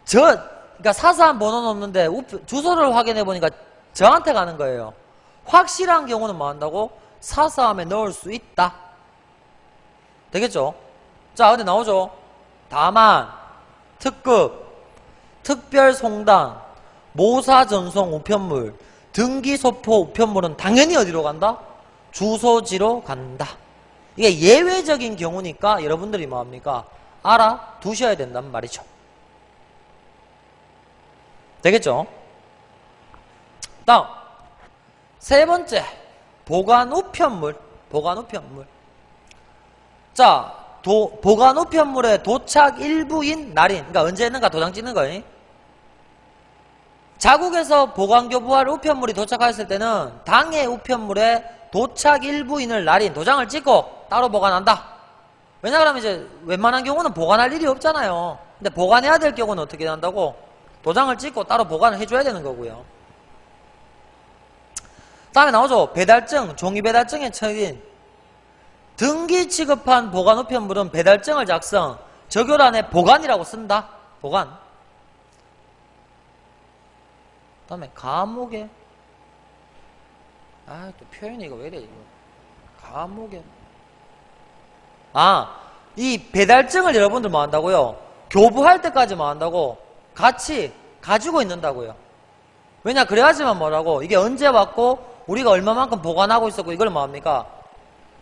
그러니까 사서함 번호는 없는데 주소를 확인해 보니까 저한테 가는 거예요. 확실한 경우는 뭐 한다고? 사서함에 넣을 수 있다. 되겠죠? 자, 근데 나오죠? 다만, 특급, 특별송당, 모사전송 우편물, 등기소포 우편물은 당연히 어디로 간다? 주소지로 간다. 이게 예외적인 경우니까 여러분들이 뭐합니까? 알아두셔야 된단 말이죠. 되겠죠? 다음, 세 번째. 보관 우편물. 자, 보관 우편물의 도착 일부인 날인. 그러니까 언제 했는가 도장 찍는 거예요. 자국에서 보관 교부할 우편물이 도착했을 때는 당해 우편물의 도착 일부인을 날인 도장을 찍고 따로 보관한다. 왜냐 그러면 이제 웬만한 경우는 보관할 일이 없잖아요. 근데 보관해야 될 경우는 어떻게 한다고? 도장을 찍고 따로 보관을 해줘야 되는 거고요. 다음에 나오죠. 배달증, 종이배달증의 처인. 등기 취급한 보관 우편물은 배달증을 작성, 적요란에 보관이라고 쓴다. 보관. 다음에 감옥에. 또 표현이 이거 왜 이래, 이거. 감옥에. 이 배달증을 여러분들 뭐 한다고요? 교부할 때까지 뭐 한다고? 같이 가지고 있는다고요. 왜냐, 그래야지만 뭐라고? 이게 언제 왔고, 우리가 얼마만큼 보관하고 있었고 이걸 뭐합니까?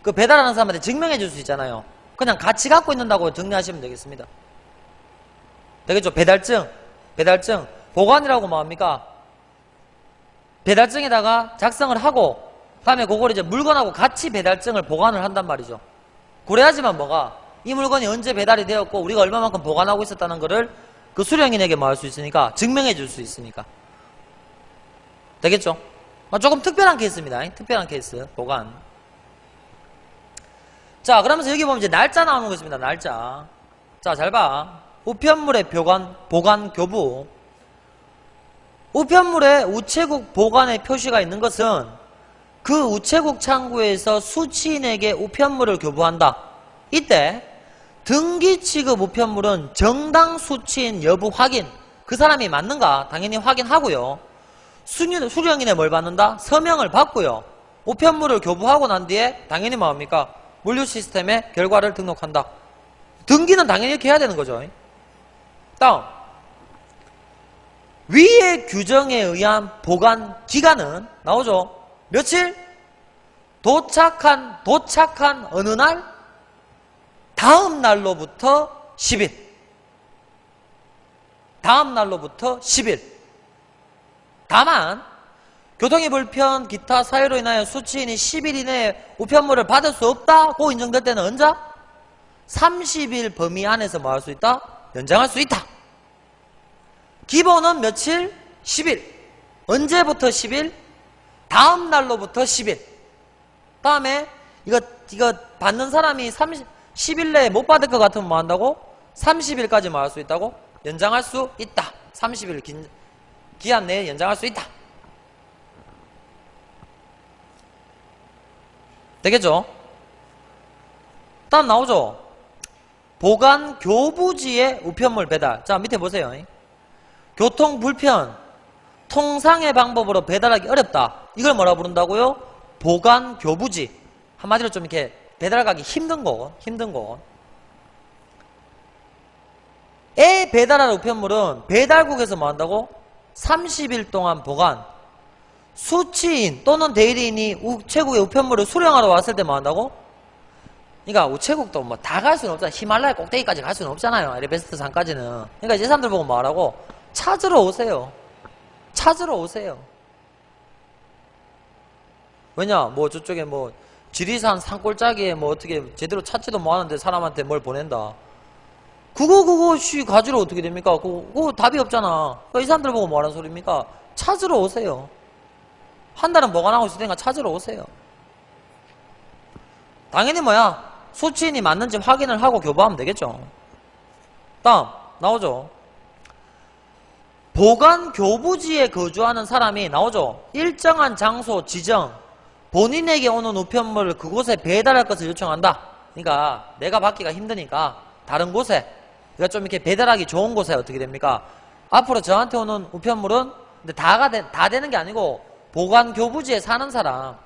그 배달하는 사람한테 증명해 줄 수 있잖아요. 그냥 같이 갖고 있는다고 정리하시면 되겠습니다. 되겠죠? 배달증 보관이라고 뭐합니까? 배달증에다가 작성을 하고 다음에 그걸 이제 물건하고 같이 배달증을 보관을 한단 말이죠. 그래야지만 뭐가? 이 물건이 언제 배달이 되었고 우리가 얼마만큼 보관하고 있었다는 거를 그 수령인에게 뭐 할 수 있으니까 증명해 줄 수 있으니까. 되겠죠? 조금 특별한 케이스입니다. 특별한 케이스. 보관. 자, 그러면서 여기 보면 이제 날짜 나오는 거 있습니다. 날짜. 자, 잘 봐. 우편물의 보관 교부. 우편물에 우체국 보관의 표시가 있는 것은 그 우체국 창구에서 수취인에게 우편물을 교부한다. 이때 등기 취급 우편물은 정당 수취인 여부 확인. 그 사람이 맞는가? 당연히 확인하고요. 수령인의 뭘 받는다? 서명을 받고요. 우편물을 교부하고 난 뒤에 당연히 뭐합니까? 물류 시스템에 결과를 등록한다. 등기는 당연히 이렇게 해야 되는 거죠. 다음, 위의 규정에 의한 보관 기간은 나오죠. 며칠? 도착한 어느 날? 다음 날로부터 10일. 다음 날로부터 10일. 다만 교통이 불편, 기타 사유로 인하여 수취인이 10일 이내에 우편물을 받을 수 없다고 인정될 때는 언제? 30일 범위 안에서 뭐 할 수 있다? 연장할 수 있다. 기본은 며칠? 10일. 언제부터 10일? 다음 날로부터 10일. 다음에 이거 받는 사람이 10일 내에 못 받을 것 같으면 뭐 한다고? 30일까지 뭐 할 수 있다고? 연장할 수 있다. 30일 기한 내에 연장할 수 있다. 되겠죠? 다음 나오죠? 보관 교부지의 우편물 배달. 자, 밑에 보세요. 교통 불편, 통상의 방법으로 배달하기 어렵다. 이걸 뭐라 부른다고요? 보관 교부지. 한마디로 좀 이렇게 배달 가기 힘든 곳. 배달할 우편물은 배달국에서 뭐 한다고? 30일 동안 보관. 수취인 또는 대리인이 우체국에 우편물을 수령하러 왔을 때 뭐 한다고? 그러니까 우체국도 뭐 다 갈 수는 없잖아. 히말라야 꼭대기까지 갈 수는 없잖아요. 에베레스트 산까지는. 그러니까 이제 사람들 보고 뭐하라고? 찾으러 오세요. 찾으러 오세요. 왜냐? 뭐 저쪽에 뭐 지리산 산골짜기에 뭐 어떻게 제대로 찾지도 못하는데 사람한테 뭘 보낸다. 그거 가지러 어떻게 됩니까? 그거 답이 없잖아. 그러니까 이 사람들 보고 뭐하는 소리입니까? 찾으러 오세요. 한 달은 보관하고 있을 테니까 찾으러 오세요. 당연히 뭐야? 수취인이 맞는지 확인을 하고 교부하면 되겠죠. 다음 나오죠. 보관 교부지에 거주하는 사람이 나오죠. 일정한 장소 지정, 본인에게 오는 우편물을 그곳에 배달할 것을 요청한다. 그러니까 내가 받기가 힘드니까 다른 곳에, 그러니까 좀 이렇게 배달하기 좋은 곳에 어떻게 됩니까? 앞으로 저한테 오는 우편물은 근데 다 되는 게 아니고 보관 교부지에 사는 사람,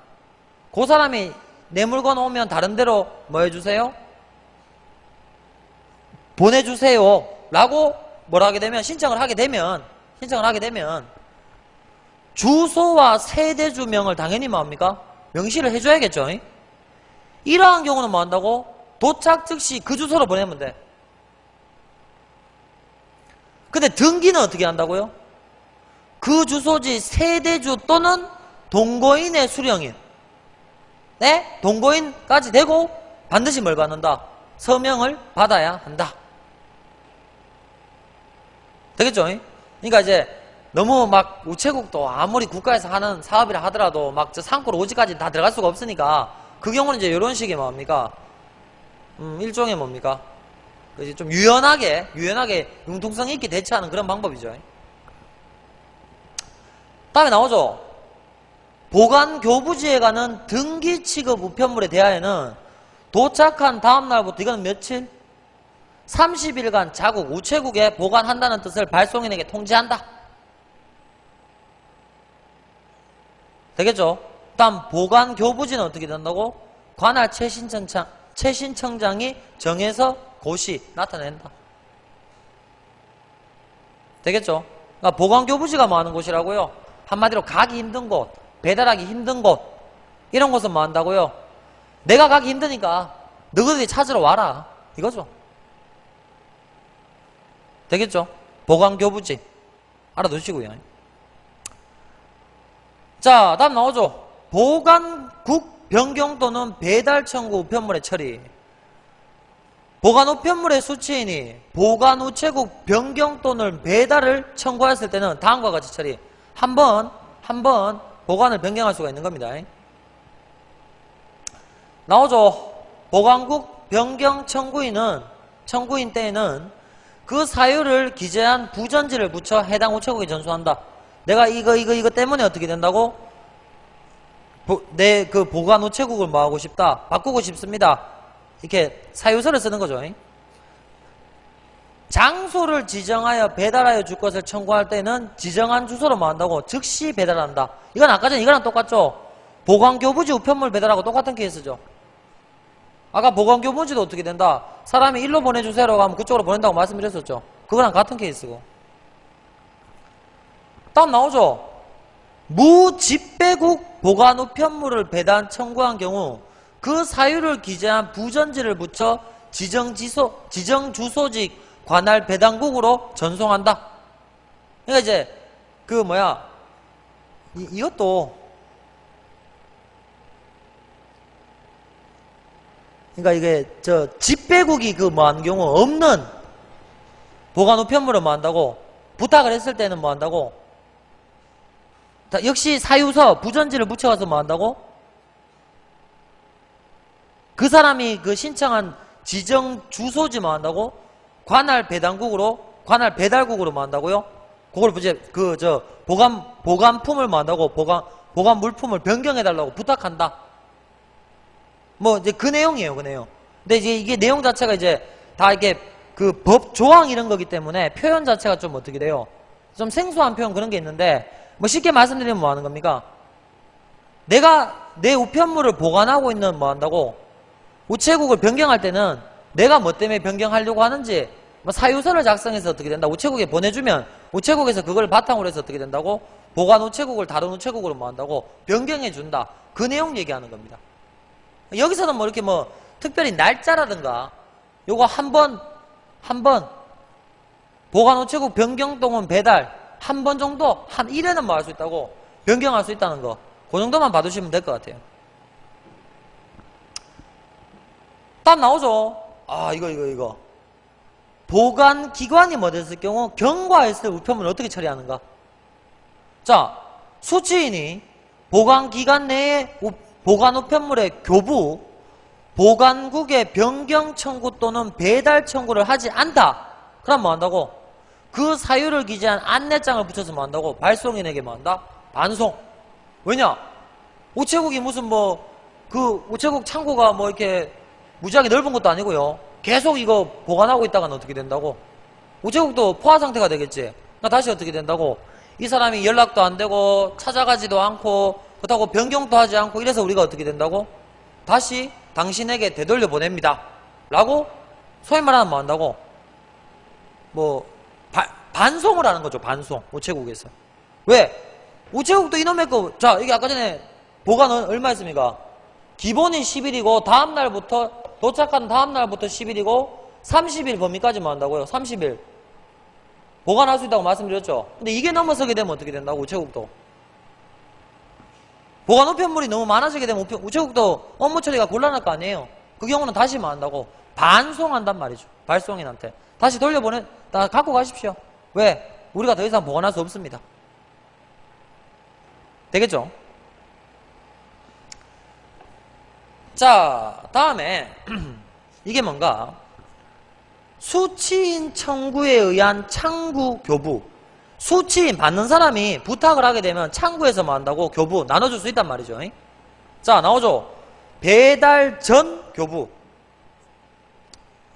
그 사람이 내 물건 오면 다른 데로 뭐 해주세요? 보내주세요 라고 뭘 하게 되면 신청을 하게 되면 주소와 세대주명을 당연히 뭐합니까? 명시를 해줘야겠죠. 이러한 경우는 뭐 한다고? 도착 즉시 그 주소로 보내면 돼. 근데 등기는 어떻게 한다고요? 그 주소지 세대주 또는 동거인의 수령인, 네? 동거인까지 되고 반드시 뭘 받는다? 서명을 받아야 한다. 되겠죠? 그러니까 이제 너무 막 우체국도 아무리 국가에서 하는 사업이라 하더라도 막 저 산골 오지까지 다 들어갈 수가 없으니까 그 경우는 이제 이런 식의 뭡니까? 일종의 뭡니까? 이제 좀 유연하게 융통성 있게 대처하는 그런 방법이죠. 다음에 나오죠. 보관 교부지에 가는 등기 취급 우편물에 대하여는 도착한 다음 날부터 이거는 며칠? 30일간 자국 우체국에 보관한다는 뜻을 발송인에게 통지한다. 되겠죠? 다음 보관 교부지는 어떻게 된다고? 관할 최신청장이 정해서 고시 나타낸다. 되겠죠? 그러니까 보관 교부지가 뭐 하는 곳이라고요? 한마디로 가기 힘든 곳, 배달하기 힘든 곳, 이런 곳은 뭐 한다고요? 내가 가기 힘드니까 너희들이 찾으러 와라, 이거죠. 되겠죠? 보관교부지 알아두시고요. 자, 다음 나오죠. 보관국 변경 또는 배달 청구 우편물의 처리. 보관 우편물의 수취인이 보관 우체국 변경 또는 배달을 청구했을 때는 다음과 같이 처리. 한 번 보관을 변경할 수가 있는 겁니다. 나오죠. 보관국 변경 청구인 때에는 그 사유를 기재한 부전지를 붙여 해당 우체국에 전수한다. 내가 이거 때문에 어떻게 된다고? 내 그 보관 우체국을 뭐 하고 싶다? 바꾸고 싶습니다. 이렇게 사유서를 쓰는 거죠. 장소를 지정하여 배달하여 줄 것을 청구할 때는 지정한 주소로 뭐 한다고? 즉시 배달한다. 이건 아까 전 이거랑 똑같죠? 보관교부지 우편물 배달하고 똑같은 케이스죠. 아까 보관교부지도 어떻게 된다? 사람이 일로 보내주세요라고 하면 그쪽으로 보낸다고 말씀드렸었죠. 그거랑 같은 케이스고. 다음 나오죠. 무집배국 보관 우편물을 배달 청구한 경우 그 사유를 기재한 부전지를 붙여 지정 주소직 관할 배당국으로 전송한다. 그러니까 이제 그 뭐야 이것도 그러니까 이게 저 집배국이 그 뭐 하는 경우 없는 보관 우편물을 뭐 한다고? 부탁을 했을 때는 뭐 한다고? 역시 사유서 부전지를 붙여가서 뭐 한다고? 그 사람이 그 신청한 지정 주소지 뭐 한다고? 관할 배달국으로 뭐 한다고요? 그걸 이제 보관품을 뭐 한다고? 보관 물품을 변경해달라고 부탁한다. 뭐 이제 그 내용이에요, 그 내용. 근데 이제 이게 내용 자체가 이제 다 이게 그 법 조항 이런 거기 때문에 표현 자체가 좀 어떻게 돼요? 좀 생소한 표현 그런 게 있는데 뭐 쉽게 말씀드리면 뭐 하는 겁니까? 내가 내 우편물을 보관하고 있는 뭐 한다고? 우체국을 변경할 때는 내가 뭐 때문에 변경하려고 하는지 뭐 사유서를 작성해서 어떻게 된다? 우체국에 보내주면 우체국에서 그걸 바탕으로 해서 어떻게 된다고? 보관 우체국을 다른 우체국으로 뭐 한다고? 변경해 준다. 그 내용 얘기하는 겁니다. 여기서는 뭐 이렇게 뭐 특별히 날짜라든가 요거 한 번 보관 우체국 변경 또는 배달 한 번 정도 한 1회는 뭐 할 수 있다고? 변경할 수 있다는 거. 그 정도만 봐두시면 될 것 같아요. 답 나오죠? 아, 이거. 보관기관이 뭐 됐을 경우 경과했을 우편물을 어떻게 처리하는가? 자, 수취인이 보관기관 내에 보관 우편물의 교부, 보관국의 변경 청구 또는 배달 청구를 하지 않다. 그럼 뭐 한다고? 그 사유를 기재한 안내장을 붙여서 뭐 한다고? 발송인에게 뭐 한다? 반송. 왜냐? 우체국이 무슨 그 우체국 창고가 뭐 이렇게 무지하게 넓은 것도 아니고요. 계속 이거 보관하고 있다가는 어떻게 된다고? 우체국도 포화 상태가 되겠지. 나 다시 어떻게 된다고? 이 사람이 연락도 안 되고 찾아가지도 않고 그렇다고 변경도 하지 않고 이래서 우리가 어떻게 된다고? 다시 당신에게 되돌려 보냅니다. 라고 소위 말하면 뭐 한다고? 반송을 하는 거죠. 반송. 우체국에서. 왜? 우체국도 이놈의 거, 자, 이게 아까 전에 보관은 얼마였습니까? 기본이 10일이고 다음날부터 도착한 다음날부터 10일이고 30일 범위까지 뭐 한다고요? 30일 보관할 수 있다고 말씀드렸죠. 근데 이게 넘어서게 되면 어떻게 된다고? 우체국도 보관 우편물이 너무 많아지게 되면 우체국도 업무 처리가 곤란할 거 아니에요. 그 경우는 다시 뭐 한다고? 반송한단 말이죠. 발송인한테 다시 돌려보내, 다 갖고 가십시오. 왜? 우리가 더 이상 보관할 수 없습니다. 되겠죠? 자, 다음에 이게 뭔가? 수취인 청구에 의한 창구 교부. 수취인 받는 사람이 부탁을 하게 되면 창구에서 뭐 한다고? 교부 나눠줄 수 있단 말이죠. 자, 나오죠? 배달 전 교부.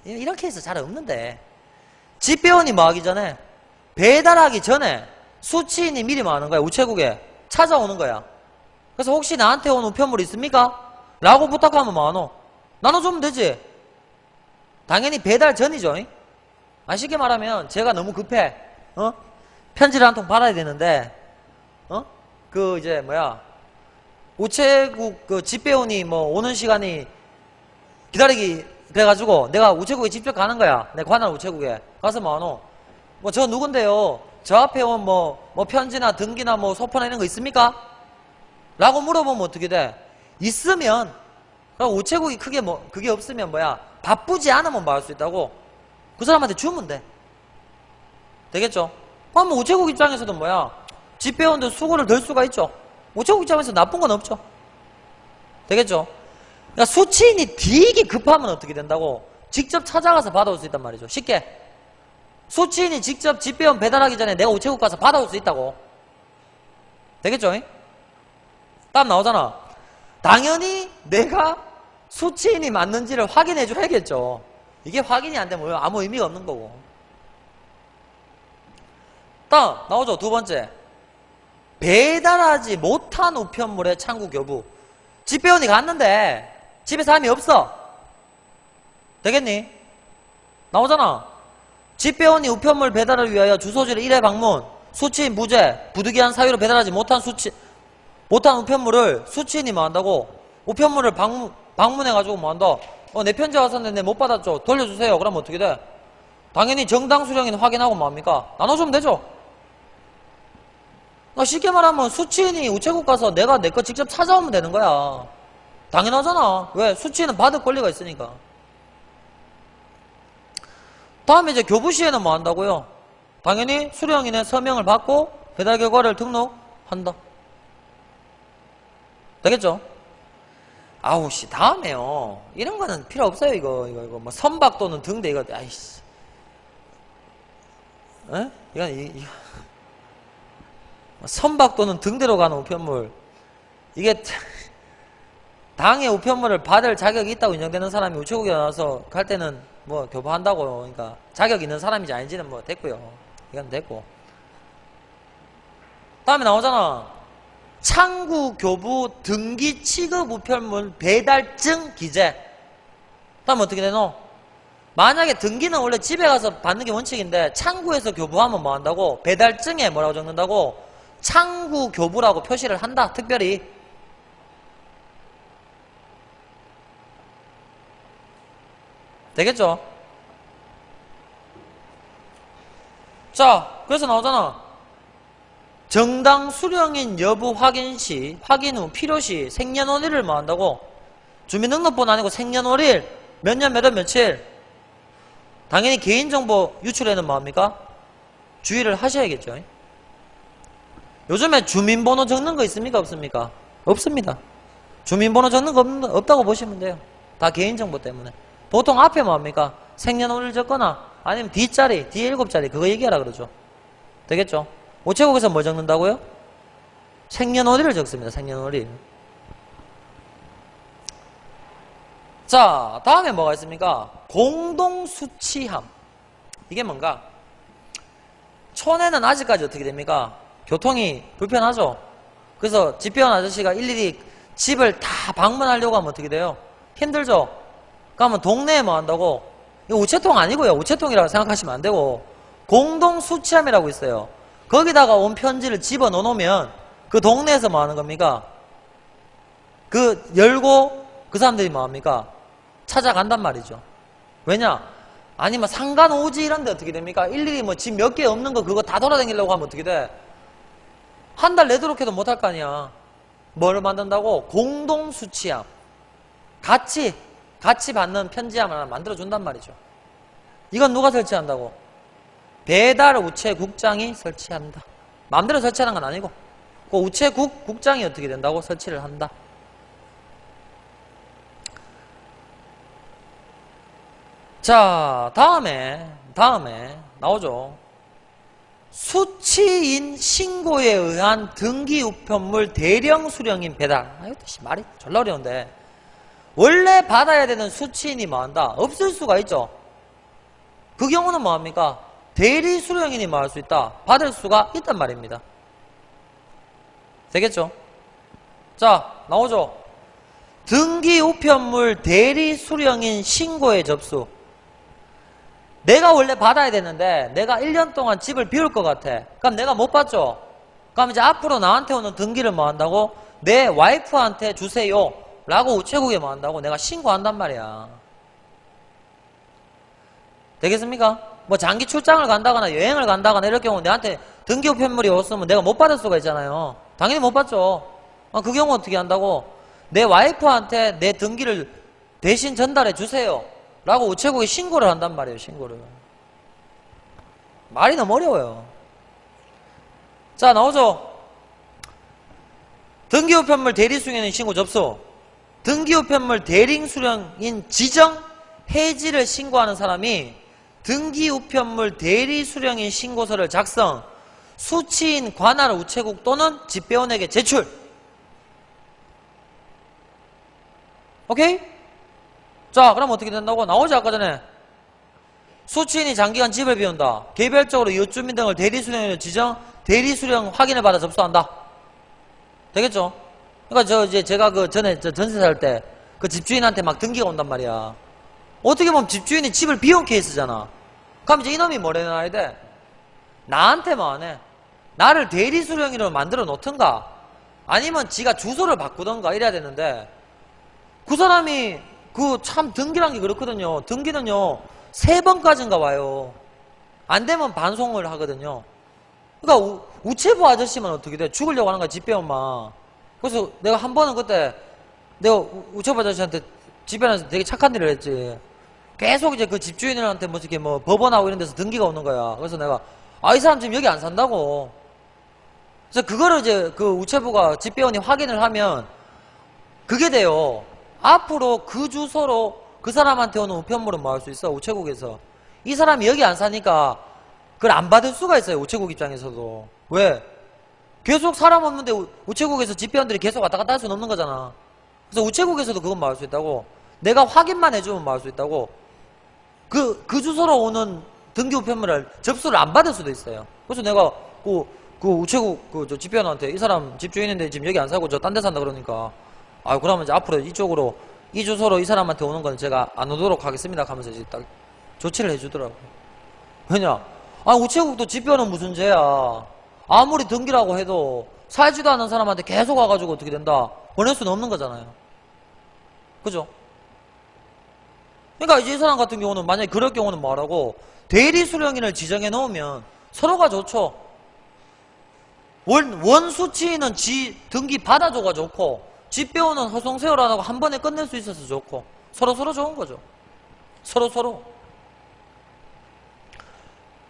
이렇게 해서 잘 없는데 집배원이 뭐 하기 전에 배달하기 전에 수취인이 미리 뭐 하는 거야? 우체국에 찾아오는 거야. 그래서 혹시 나한테 온 우편물 있습니까? 라고 부탁하면 뭐 하노? 나눠주면 되지. 당연히 배달 전이죠. 쉽게 말하면 제가 너무 급해. 편지를 한 통 받아야 되는데 우체국 그 집배원이 뭐 오는 시간이 기다리기 그래가지고 내가 우체국에 직접 가는 거야. 내 관할 우체국에 가서 뭐 하노? 저 누군데요? 저 앞에 온 편지나 등기나 소포나 이런 거 있습니까? 라고 물어보면 어떻게 돼? 있으면, 그럼 우체국이 크게 그게 없으면 바쁘지 않으면 뭐 할 수 있다고? 그 사람한테 주면 돼. 되겠죠? 그럼 우체국 입장에서도 집배원도 수고를 덜 수가 있죠. 우체국 입장에서 나쁜 건 없죠. 되겠죠? 그러니까 수취인이 되게 급하면 어떻게 된다고? 직접 찾아가서 받아올 수 있단 말이죠. 쉽게. 수취인이 직접 집배원 배달하기 전에 내가 우체국 가서 받아올 수 있다고. 되겠죠? 답 나오잖아. 당연히 내가 수취인이 맞는지를 확인해 줘야겠죠. 이게 확인이 안 되면 아무 의미가 없는 거고. 다음 나오죠. 두 번째. 배달하지 못한 우편물의 창구 교부. 집배원이 갔는데 집에 사람이 없어. 되겠니? 나오잖아. 집배원이 우편물 배달을 위하여 주소지를 1회 방문, 수취인 무죄, 부득이한 사유로 배달하지 못한 우편물을 수취인이 뭐 한다고? 우편물을 방문해가지고 뭐 한다? 내 편지 왔었는데 못 받았죠. 돌려주세요. 그러면 어떻게 돼? 당연히 정당 수령인 확인하고 뭐 합니까? 나눠주면 되죠. 쉽게 말하면 수취인이 우체국 가서 내가 내 거 직접 찾아오면 되는 거야. 당연하잖아. 왜? 수취인은 받을 권리가 있으니까. 다음에 이제 교부 시에는 뭐 한다고요? 당연히 수령인의 서명을 받고 배달 결과를 등록한다. 되겠죠? 아우씨, 다음에요. 이런 거는 필요 없어요, 이거. 선박 또는 등대, 이거, 아이씨. 에? 이건, 선박 또는 등대로 가는 우편물. 이게, 당의 우편물을 받을 자격이 있다고 인정되는 사람이 우체국에 나와서 갈 때는 교부한다고. 그러니까, 자격 있는 사람인지 아닌지는 됐고요. 이건 됐고. 다음에 나오잖아. 창구 교부 등기 취급 우편물 배달증 기재. 다음 어떻게 되노? 만약에 등기는 원래 집에 가서 받는 게 원칙인데 창구에서 교부하면 뭐 한다고? 배달증에 뭐라고 적는다고? 창구 교부라고 표시를 한다. 특별히. 되겠죠? 자, 그래서 나오잖아. 정당 수령인 여부 확인 시, 확인 후 필요시 생년월일을 뭐 한다고? 주민등록번호 아니고 생년월일 몇 년 몇 월 며칠. 당연히 개인정보 유출에는 뭐합니까? 주의를 하셔야겠죠. 요즘에 주민번호 적는 거 있습니까? 없습니까? 없습니다. 주민번호 적는 거 없다고 보시면 돼요. 다 개인정보 때문에. 보통 앞에 뭐합니까? 생년월일 적거나 아니면 뒷자리, 뒤에 7자리 그거 얘기하라 그러죠. 되겠죠? 우체국에서 뭐 적는다고요? 생년월일을 적습니다. 생년월일. 자, 다음에 뭐가 있습니까? 공동수취함. 이게 뭔가? 촌에는 아직까지 어떻게 됩니까? 교통이 불편하죠? 그래서 집배원 아저씨가 일일이 집을 다 방문하려고 하면 어떻게 돼요? 힘들죠? 그러면 동네에 뭐 한다고? 이거 우체통 아니고요. 우체통이라고 생각하시면 안 되고 공동수취함이라고 있어요. 거기다가 온 편지를 집어넣어 놓으면 그 동네에서 뭐 하는 겁니까? 그 열고 그 사람들이 뭐 합니까? 찾아간단 말이죠. 왜냐? 아니면 상간 오지 이런 데 어떻게 됩니까? 일일이 뭐 집 몇 개 없는 거 그거 다 돌아다니려고 하면 어떻게 돼? 한 달 내도록 해도 못할 거 아니야. 뭘 만든다고? 공동수취함. 같이 받는 편지함 하나 만들어준단 말이죠. 이건 누가 설치한다고? 배달 우체국장이 설치한다. 마음대로 설치하는 건 아니고 그 우체국 국장이 어떻게 된다고? 설치를 한다. 자, 다음에 나오죠. 수취인 신고에 의한 등기우편물 대령 수령인 배달. 이것도 말이 졸라 어려운데 원래 받아야 되는 수취인이 뭐한다? 없을 수가 있죠. 그 경우는 뭐합니까? 대리 수령인이 뭐 할 수 있다? 받을 수가 있단 말입니다. 되겠죠? 자, 나오죠. 등기우편물 대리 수령인 신고의 접수. 내가 원래 받아야 되는데 내가 1년 동안 집을 비울 것 같아. 그럼 내가 못 받죠? 그럼 이제 앞으로 나한테 오는 등기를 뭐 한다고? 내 와이프한테 주세요 라고 우체국에 뭐 한다고? 내가 신고한단 말이야. 되겠습니까? 뭐 장기 출장을 간다거나 여행을 간다거나 이럴 경우 내한테 등기우편물이 없으면 내가 못 받을 수가 있잖아요. 당연히 못 받죠. 그 경우 어떻게 한다고? 내 와이프한테 내 등기를 대신 전달해 주세요 라고 우체국에 신고를 한단 말이에요. 신고를. 말이 너무 어려워요. 자, 나오죠. 등기우편물 대리수령인 신고 접수. 등기우편물 대리수령인 지정 해지를 신고하는 사람이 등기우편물 대리수령인 신고서를 작성, 수취인 관할 우체국 또는 집배원에게 제출. 오케이? 자, 그럼 어떻게 된다고? 나오지 아까 전에. 수취인이 장기간 집을 비운다. 개별적으로 이웃주민 등을 대리수령인으로 지정, 대리수령 확인을 받아 접수한다. 되겠죠? 그러니까 제가 그 전에 전세 살 때 그 집주인한테 막 등기가 온단 말이야. 어떻게 보면 집주인이 집을 비운 케이스잖아. 그럼 이제 이놈이 뭐래 놔야 돼? 나한테만 안 해. 나를 대리수령인으로 만들어 놓든가 아니면 지가 주소를 바꾸던가 이래야 되는데 그 사람이 그 참 등기란 게 그렇거든요. 등기는요 3번까지인가 와요. 안 되면 반송을 하거든요. 그러니까 우체부 아저씨만 어떻게 돼? 죽으려고 하는 거야. 집배원만. 그래서 내가 한 번은 그때 내가 우체부 아저씨한테 집배원한테 되게 착한 일을 했지. 계속 이제 그 집주인한테 뭐 이렇게 뭐 법원하고 이런 데서 등기가 오는 거야. 그래서 내가 이 사람 지금 여기 안 산다고. 그래서 그거를 이제 그 우체부가 집배원이 확인을 하면 그게 돼요. 앞으로 그 주소로 그 사람한테 오는 우편물은 뭐 할 수 있어? 우체국에서. 이 사람이 여기 안 사니까 그걸 안 받을 수가 있어요. 우체국 입장에서도. 왜? 계속 사람 없는데 우체국에서 집배원들이 계속 왔다 갔다 할 수는 없는 거잖아. 그래서 우체국에서도 그건 뭐 할 수 있다고. 내가 확인만 해주면 뭐 할 수 있다고. 그 주소로 오는 등기 우편물을 접수를 안 받을 수도 있어요. 그래서 내가 그 우체국 저 집배원한테 이 사람 집주인인데 지금 여기 안 살고 저 딴 데 산다 그러니까 그러면 이제 앞으로 이쪽으로 이 주소로 이 사람한테 오는 건 제가 안 오도록 하겠습니다 하면서 이제 딱 조치를 해주더라고요. 왜냐? 우체국도 집배원은 무슨 죄야. 아무리 등기라고 해도 살지도 않은 사람한테 계속 와가지고 어떻게 된다? 보낼 수는 없는 거잖아요. 그죠? 그러니까 이제 이 사람 같은 경우는 만약에 그럴 경우는 뭐라고? 대리 수령인을 지정해 놓으면 서로가 좋죠. 원수치인은 등기 받아줘가 좋고, 집배원은 허송세월 안 하고 한 번에 끝낼 수 있어서 좋고, 서로 좋은 거죠. 서로.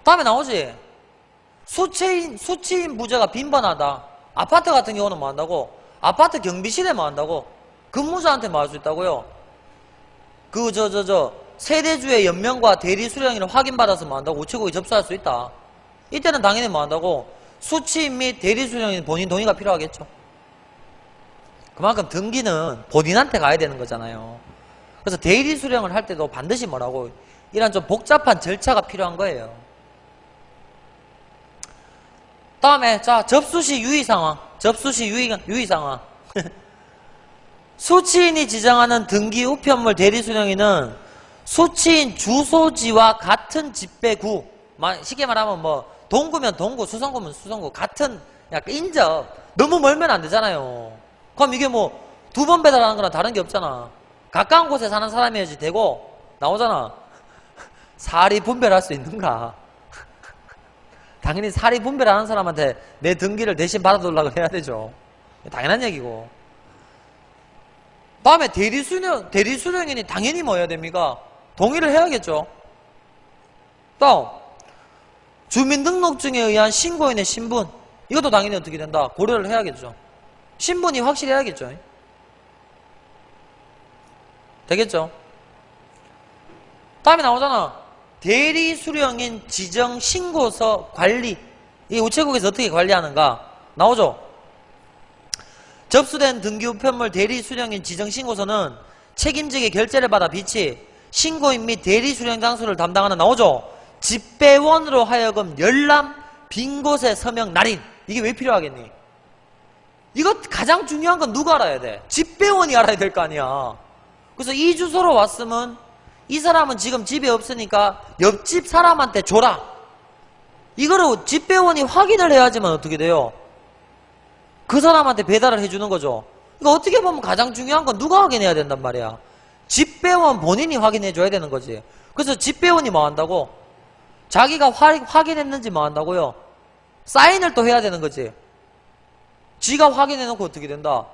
다음에 나오지? 수치인 부재가 빈번하다. 아파트 같은 경우는 뭐 한다고? 아파트 경비실에 뭐 한다고? 근무자한테 뭐 할 수 있다고요? 세대주의 연명과 대리 수령인을 확인받아서 뭐 한다고? 우체국에 접수할 수 있다. 이때는 당연히 뭐 한다고? 수치인 및 대리 수령인 본인 동의가 필요하겠죠. 그만큼 등기는 본인한테 가야 되는 거잖아요. 그래서 대리 수령을 할 때도 반드시 뭐라고? 이런 좀 복잡한 절차가 필요한 거예요. 다음에 접수시 유의상황. 수취인이 지정하는 등기 우편물 대리수령인은 수취인 주소지와 같은 집배구, 쉽게 말하면 뭐 동구면 동구, 수성구면 수성구, 같은 약간 인접. 너무 멀면 안 되잖아요. 그럼 이게 뭐 두 번 배달하는 거랑 다른 게 없잖아. 가까운 곳에 사는 사람이어야지 되고, 나오잖아. 사리 분별할 수 있는가? 당연히 사리 분별하는 사람한테 내 등기를 대신 받아달라고 해야 되죠. 당연한 얘기고. 다음에 대리수령인이 당연히 뭐 해야 됩니까? 동의를 해야겠죠. 다음, 주민등록증에 의한 신고인의 신분. 이것도 당연히 어떻게 된다? 고려를 해야겠죠. 신분이 확실해야겠죠. 되겠죠? 다음에 나오잖아. 대리수령인 지정 신고서 관리. 이 우체국에서 어떻게 관리하는가? 나오죠? 접수된 등기 우편물 대리수령인 지정 신고서는 책임직의 결재를 받아 비치 신고인 및 대리수령 장소를 담당하는, 나오죠? 집배원으로 하여금 열람 빈 곳에 서명 날인. 이게 왜 필요하겠니? 이거 가장 중요한 건 누가 알아야 돼? 집배원이 알아야 될 거 아니야. 그래서 이 주소로 왔으면 이 사람은 지금 집에 없으니까 옆집 사람한테 줘라. 이거를 집배원이 확인을 해야지만 어떻게 돼요? 그 사람한테 배달을 해주는 거죠. 그러니까 어떻게 보면 가장 중요한 건 누가 확인해야 된단 말이야? 집배원 본인이 확인해줘야 되는 거지. 그래서 집배원이 뭐 한다고? 자기가 확인했는지 뭐 한다고요? 사인을 또 해야 되는 거지. 지가 확인해놓고 어떻게 된다?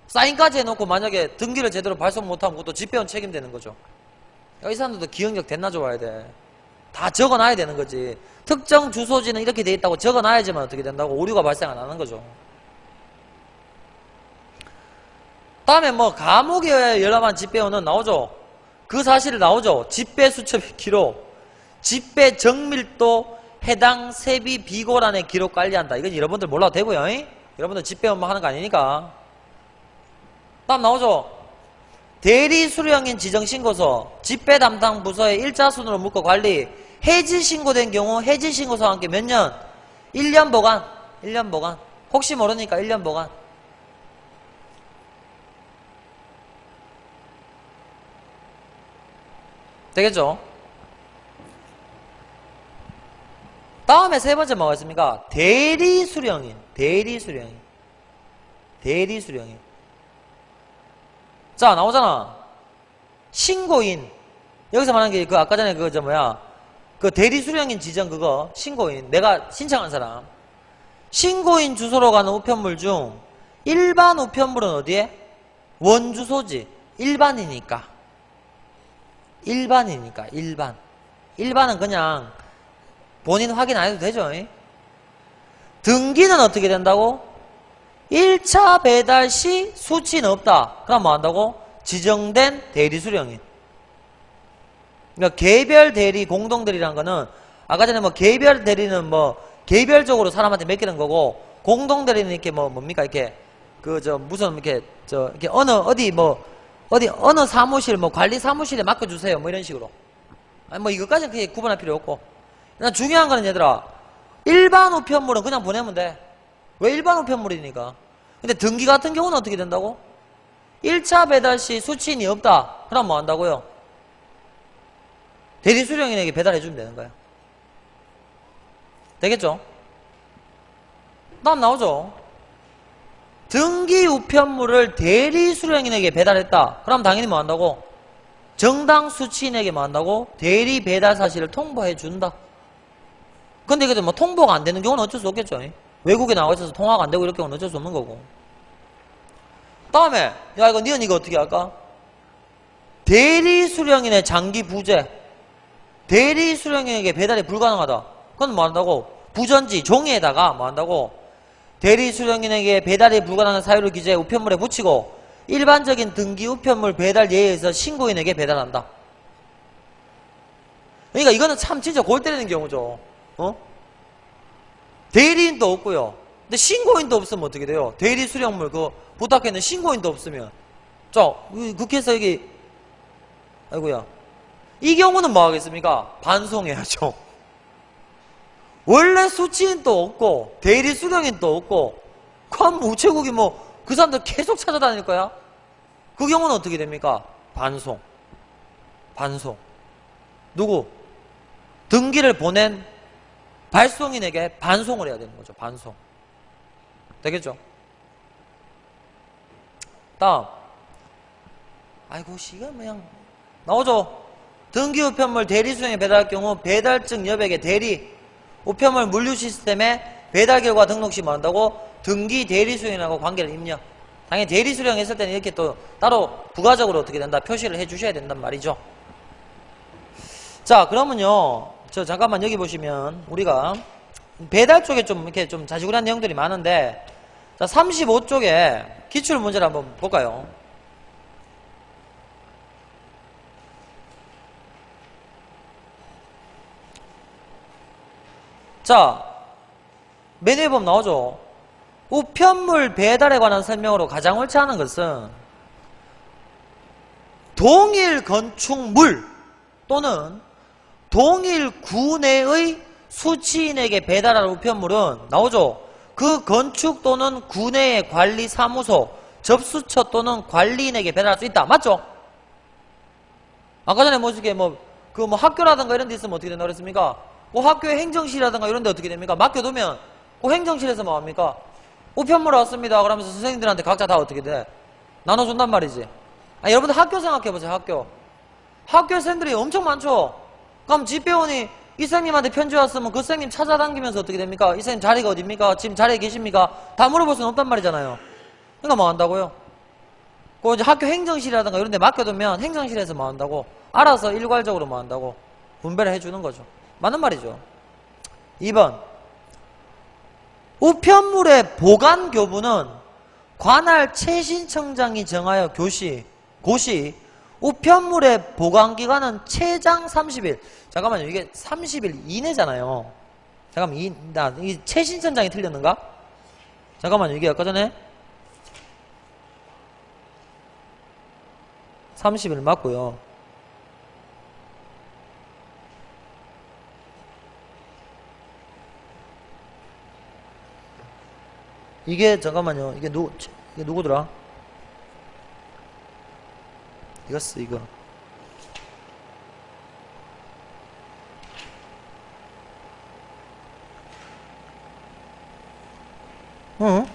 사인까지 해놓고 만약에 등기를 제대로 발송 못하면 그것도 집배원 책임되는 거죠. 이 사람들도 기억력 됐나 좋아야 돼. 다 적어놔야 되는 거지. 특정 주소지는 이렇게 돼 있다고 적어놔야지만 어떻게 된다고? 오류가 발생 안 하는 거죠. 다음에 뭐 감옥에 열람한 집배원은 나오죠. 그 사실을 나오죠. 집배 수첩 기록, 집배 정밀도 해당 세비 비고란에 기록 관리한다. 이건 여러분들 몰라도 되고요. 여러분들 집배원만 하는 거 아니니까. 다음 나오죠. 대리 수령인 지정 신고서, 집배 담당 부서에 일자순으로 묶어 관리. 해지 신고된 경우 해지 신고서와 함께 몇 년? 1년 보관. 1년 보관. 혹시 모르니까 1년 보관. 되겠죠? 다음에 세 번째 뭐가 있습니까? 대리수령인. 자, 나오잖아. 신고인. 여기서 말하는 게 그 아까 전에 그 대리수령인 지정 그거 신고인. 내가 신청한 사람. 신고인 주소로 가는 우편물 중 일반 우편물은 어디에? 원주소지. 일반은 그냥 본인 확인 안 해도 되죠. 등기는 어떻게 된다고? 1차 배달 시 수취는 없다. 그럼 뭐 한다고? 지정된 대리수령인. 그러니까 개별 대리, 공동 대리라는 거는 아까 전에 뭐 개별 대리는 뭐 개별적으로 사람한테 맡기는 거고, 공동 대리는 이렇게 뭡니까? 이렇게 이렇게 어느 사무실 관리 사무실에 맡겨주세요. 뭐 이런 식으로. 아니 뭐 이것까지는 크게 구분할 필요 없고. 중요한 거는 얘들아, 일반 우편물은 그냥 보내면 돼. 왜? 일반 우편물이니까. 근데 등기 같은 경우는 어떻게 된다고? 1차 배달 시 수취인이 없다. 그럼 뭐 한다고요? 대리 수령인에게 배달해주면 되는 거야. 되겠죠? 다음 나오죠? 등기 우편물을 대리 수령인에게 배달했다. 그럼 당연히 뭐 한다고? 정당 수취인에게 뭐 한다고? 대리 배달 사실을 통보해 준다. 근데 이게 뭐 통보가 안 되는 경우는 어쩔 수 없겠죠. 외국에 나와 있어서 통화가 안 되고 이럴 경우는 어쩔 수 없는 거고. 다음에 야 이거 니은 이거 어떻게 할까? 대리 수령인의 장기 부재. 대리 수령인에게 배달이 불가능하다. 그건 뭐 한다고? 부전지 종이에다가 뭐 한다고? 대리 수령인에게 배달이 불가능한 사유를 기재해 우편물에 붙이고 일반적인 등기 우편물 배달 예외에서 신고인에게 배달한다. 그러니까 이거는 참 진짜 골 때리는 경우죠. 대리인도 없고요. 근데 신고인도 없으면 어떻게 돼요? 대리 수령물 그 부탁했는 신고인도 없으면 자 국회에서 여기 아이고야 이 경우는 뭐 하겠습니까? 반송해야죠. 원래 수취인도 없고 대리 수령인도 없고 그럼 우체국이 뭐 그 사람들 계속 찾아다닐 거야? 그 경우는 어떻게 됩니까? 반송. 누구? 등기를 보낸 발송인에게 반송을 해야 되는 거죠. 반송. 되겠죠? 다음. 아이고 시간 그냥 나오죠? 등기 우편물 대리 수령에 배달할 경우 배달증 여백의 대리 우편물 물류 시스템에 배달 결과 등록 시 뭐 한다고? 등기 대리 수령하고 관계를 입력. 당연히 대리 수령 했을 때는 이렇게 또 따로 부가적으로 어떻게 된다? 표시를 해 주셔야 된단 말이죠. 자, 그러면요. 저 잠깐만 여기 보시면 우리가 배달 쪽에 좀 이렇게 좀 자지구레한 내용들이 많은데 자, 35쪽에 기출 문제를 한번 볼까요? 자, 맨 위에 보면 나오죠. 우편물 배달에 관한 설명으로 가장 옳지 않은 것은 동일 건축물 또는 동일 구 내의 수취인에게 배달할 우편물은 나오죠. 그 건축 또는 구 내의 관리사무소, 접수처 또는 관리인에게 배달할 수 있다. 맞죠? 아까 전에 그 학교라든가 이런 데 있으면 어떻게 된다고 그랬습니까? 그 학교의 행정실이라든가 이런 데 어떻게 됩니까? 맡겨두면 그 행정실에서 뭐 합니까? 우편물 왔습니다. 그러면서 선생님들한테 각자 다 어떻게 돼? 나눠준단 말이지. 여러분들 학교 생각해보세요. 학교 선생님들이 엄청 많죠? 그럼 집배원이 이 선생님한테 편지 왔으면 그 선생님 찾아다니면서 어떻게 됩니까? 이 선생님 자리가 어딥니까? 지금 자리에 계십니까? 다 물어볼 수는 없단 말이잖아요. 그러니까 뭐 한다고요? 그 이제 학교 행정실이라든가 이런 데 맡겨두면 행정실에서 뭐 한다고? 알아서 일괄적으로 뭐 한다고? 분배를 해주는 거죠. 맞는 말이죠. 2번. 우편물의 보관 교부는 관할 최신청장이 정하여 고시 우편물의 보관기간은 최장 30일. 잠깐만요. 이게 30일 이내잖아요. 잠깐만, 이 최신청장이 틀렸는가? 잠깐만요. 이게 아까 전에 30일 맞고요. 이게 잠깐만요. 이게 누구더라? 이거. 어?